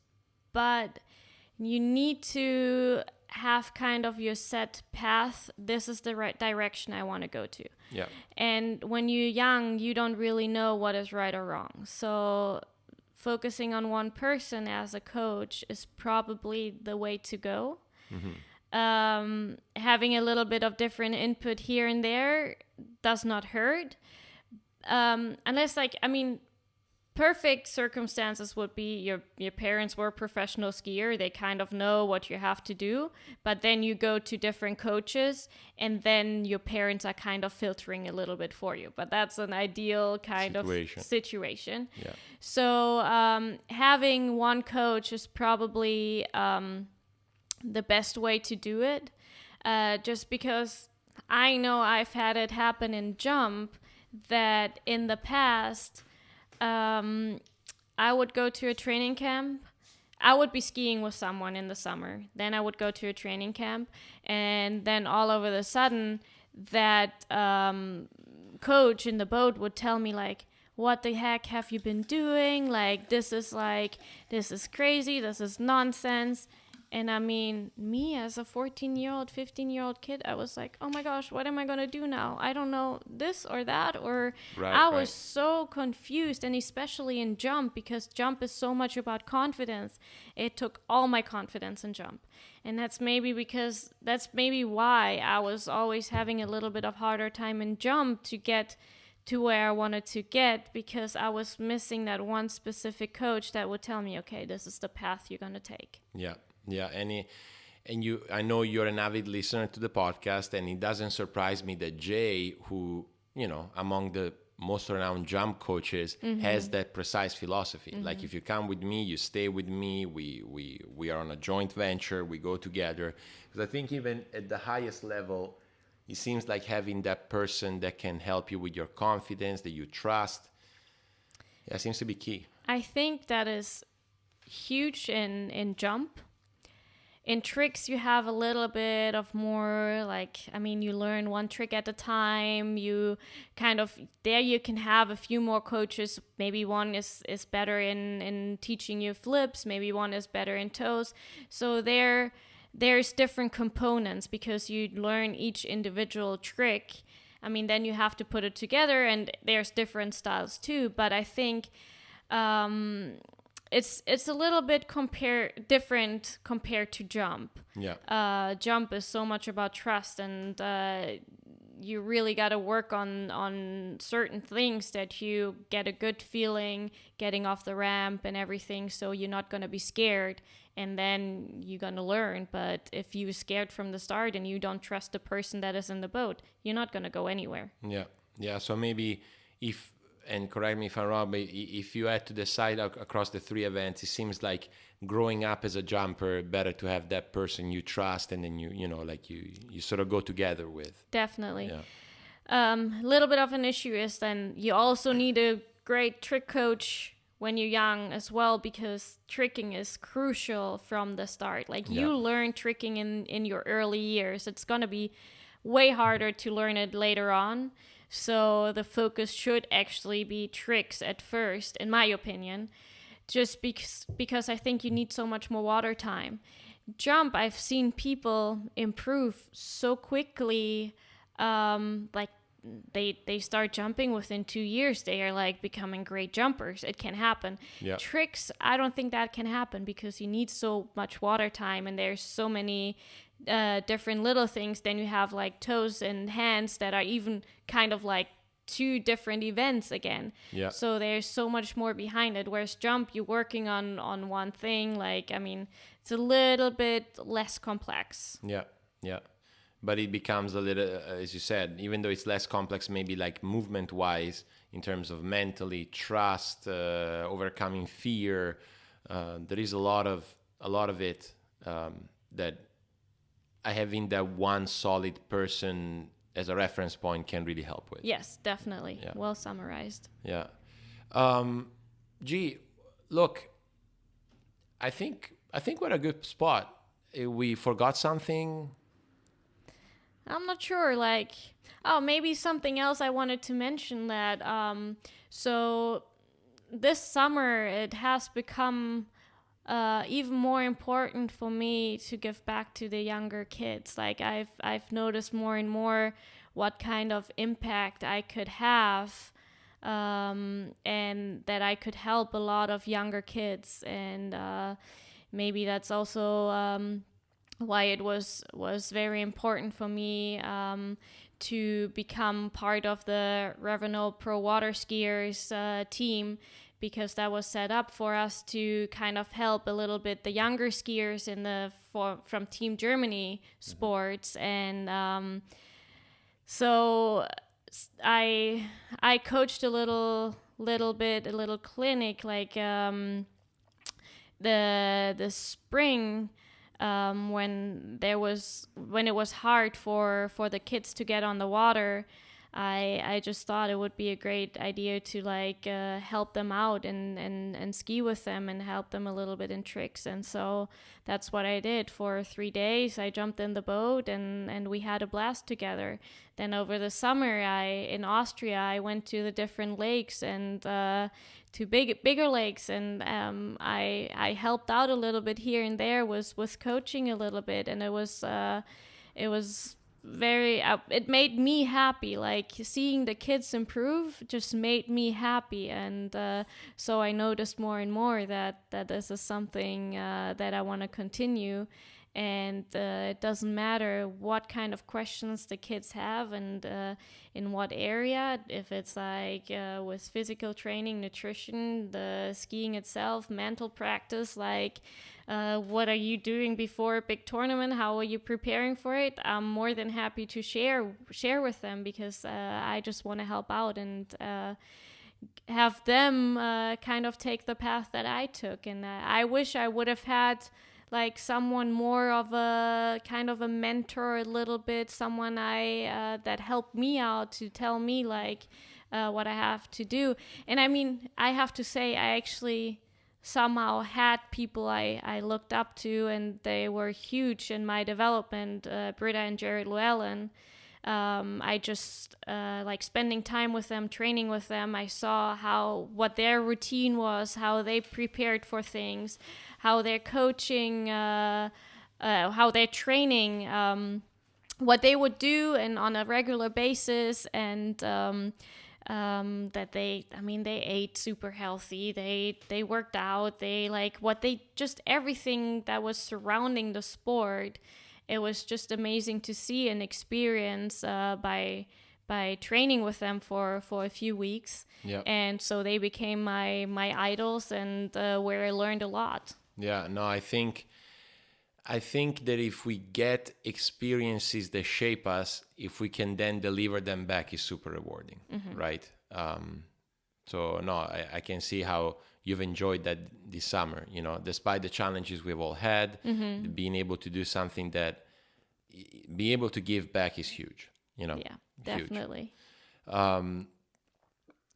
but you need to have kind of your set path. This is the right direction I want to go to. Yeah. And when you're young, you don't really know what is right or wrong. So focusing on one person as a coach is probably the way to go. Having a little bit of different input here and there does not hurt. Unless perfect circumstances would be your parents were professional skier. They kind of know what you have to do, but then you go to different coaches and then your parents are kind of filtering a little bit for you. But that's an ideal kind of situation. Yeah. So having one coach is probably the best way to do it, just because I know I've had it happen in jump that in the past I would go to a training camp. I would be skiing with someone in the summer. Then I would go to a training camp, and then all over the sudden that coach in the boat would tell me like, what the heck have you been doing? This is crazy. This is nonsense. And I mean, me as a 14-year-old, 15-year-old kid, I was like, oh my gosh, what am I going to do now? I don't know this or that. Or I was so confused. And especially in jump, because jump is so much about confidence. It took all my confidence in jump. And that's maybe why I was always having a little bit of harder time in jump to get to where I wanted to get, because I was missing that one specific coach that would tell me, okay, this is the path you're going to take. Yeah. Yeah, and I know you're an avid listener to the podcast, and it doesn't surprise me that Jay, who, among the most renowned jump coaches, has that precise philosophy. Like, if you come with me, you stay with me, we are on a joint venture, we go together. Because I think even at the highest level, it seems like having that person that can help you with your confidence, that you trust, seems to be key. I think that is huge in jump. In tricks, you have a little bit of more, you learn one trick at a time. You you can have a few more coaches. Maybe one is better in teaching you flips. Maybe one is better in toes. So there's different components because you learn each individual trick. Then you have to put it together, and there's different styles too. But I think it's a little bit different compared to jump. Yeah. Jump is so much about trust, and you really got to work on certain things that you get a good feeling getting off the ramp and everything, so you're not going to be scared, and then you're going to learn. But if you're scared from the start and you don't trust the person that is in the boat, you're not going to go anywhere. Yeah. So maybe and correct me if I'm wrong, but if you had to decide across the 3 events, it seems like growing up as a jumper, better to have that person you trust, and then you sort of go together with. Definitely. Yeah. A little bit of an issue is then you also need a great trick coach when you're young as well, because tricking is crucial from the start. You learn tricking in your early years. It's going to be way harder to learn it later on. So the focus should actually be tricks at first, in my opinion, just because I think you need so much more water time. Jump, I've seen people improve so quickly, they start jumping within 2 years. They are becoming great jumpers. It can happen. Yeah. Tricks, I don't think that can happen because you need so much water time, and there's so many different little things. Then you have toes and hands that are even kind of 2 different events again. Yeah. So there's so much more behind it. Whereas jump, you're working on one thing. It's a little bit less complex. Yeah. But it becomes a little, as you said, even though it's less complex, maybe movement-wise, in terms of mentally, trust, overcoming fear. There is a lot of it that having that one solid person as a reference point can really help with. Yes, definitely. Yeah. Well summarized. Yeah. Gee, look, I think we're at a good spot. We forgot something. I'm not sure, maybe something else I wanted to mention that, so this summer it has become even more important for me to give back to the younger kids. I've noticed more and more what kind of impact I could have, and that I could help a lot of younger kids, and maybe that's also why it was very important for me to become part of the Revenue Pro Water Skiers team, because that was set up for us to kind of help a little bit the younger skiers from Team Germany sports. And so I coached a little clinic the spring, when it was hard for the kids to get on the water. I just thought it would be a great idea to help them out and ski with them and help them a little bit in tricks. And so that's what I did for 3 days. I jumped in the boat and we had a blast together. Then over the summer, in Austria, I went to the different lakes and to bigger lakes, and I helped out a little bit here and there, was coaching a little bit, and it was very it made me happy. Seeing the kids improve just made me happy, and so I noticed more and more that this is something that I want to continue. And it doesn't matter what kind of questions the kids have and in what area, if it's like with physical training, nutrition, the skiing itself, mental practice, like what are you doing before a big tournament, how are you preparing for it, I'm more than happy to share with them, because I just want to help out and have them kind of take the path that I took. And I wish I would have had like someone more of a kind of a mentor a little bit, someone that helped me out to tell me like what I have to do. And I mean, I have to say, I actually somehow had people I looked up to, and they were huge in my development, Britta and Jared Llewellyn. I just like spending time with them, training with them. I saw what their routine was, how they prepared for things, how they're coaching, how they're training, what they would do and on a regular basis, and that they ate super healthy. They worked out. They like just everything that was surrounding the sport. It was just amazing to see and experience by training with them for a few weeks. Yeah. And so they became my idols, and where I learned a lot. Yeah, no, I think that if we get experiences that shape us, if we can then deliver them back, is super rewarding, right? So no, I can see how you've enjoyed that this summer, despite the challenges we've all had, being able to do something that, be able to give back is huge, Yeah, definitely.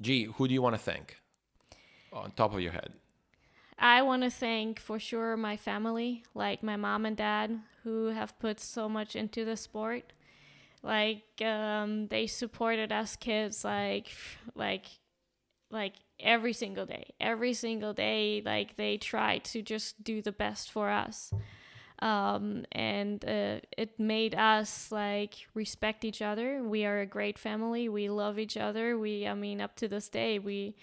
G, who do you want to thank on top of your head? I want to thank for sure my family, like my mom and dad, who have put so much into the sport. Like they supported us kids like every single day. Like they tried to just do the best for us. And it made us like respect each other. We are a great family. We love each other. Up to this day, we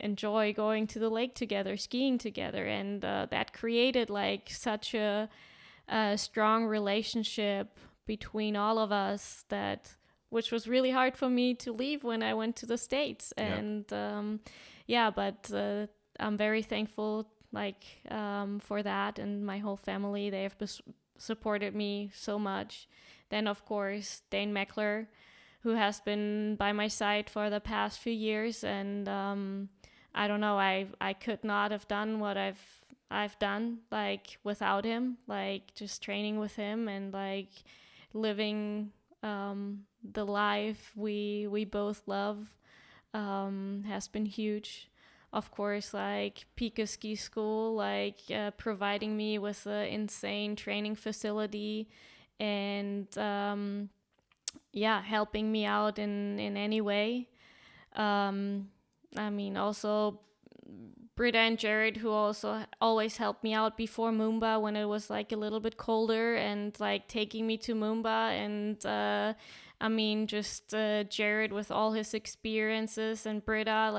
enjoy going to the lake together, skiing together, and that created like such a strong relationship between all of us, which was really hard for me to leave when I went to the States. And but I'm very thankful for that, and my whole family, they have supported me so much. Then of course Dane Meckler, who has been by my side for the past few years, and I don't know, I could not have done what I've done like without him, like just training with him and like living the life we both love has been huge. Of course, like Pika Ski School, like providing me with an insane training facility, and helping me out in any way. Also Britta and Jared, who also always helped me out before Moomba when it was like a little bit colder, and like taking me to Moomba, and Jared with all his experiences, and Britta,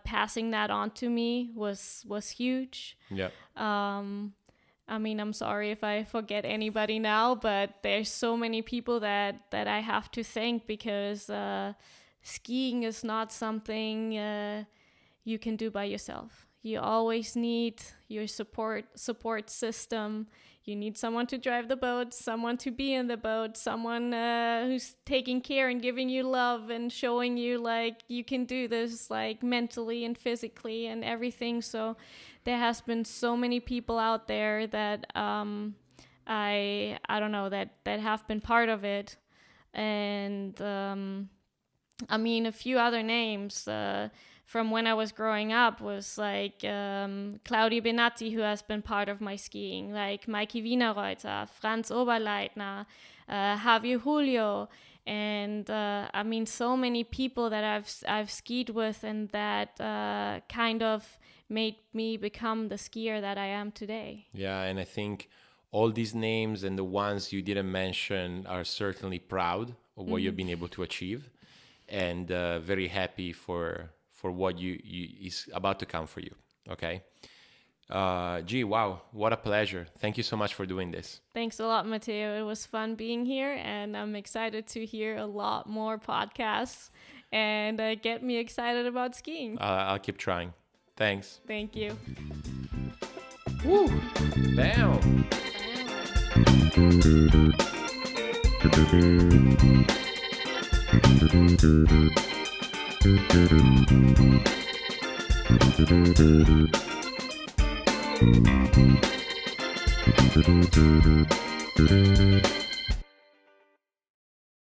passing that on to me was huge. Yeah. I'm sorry if I forget anybody now, but there's so many people that I have to thank, because skiing is not something you can do by yourself. You always need your support system. You need someone to drive the boat, someone to be in the boat, someone who's taking care and giving you love and showing you like you can do this, like mentally and physically and everything. So there has been so many people out there that I don't know, that have been part of it. And a few other names from when I was growing up was like Claudia Benatti, who has been part of my skiing, like Mikey Wienerreuter, Franz Oberleitner, Javier Julio, and so many people that I've skied with, and that kind of made me become the skier that I am today. Yeah, and I think all these names and the ones you didn't mention are certainly proud of what you've been able to achieve, and very happy for what you is about to come for you. Okay, Gee, wow, what a pleasure. Thank you so much for doing this. Thanks a lot, Matteo. It was fun being here, and I'm excited to hear a lot more podcasts and get me excited about skiing. I'll keep trying. Thanks. Thank you. Woo! Bam! Bam.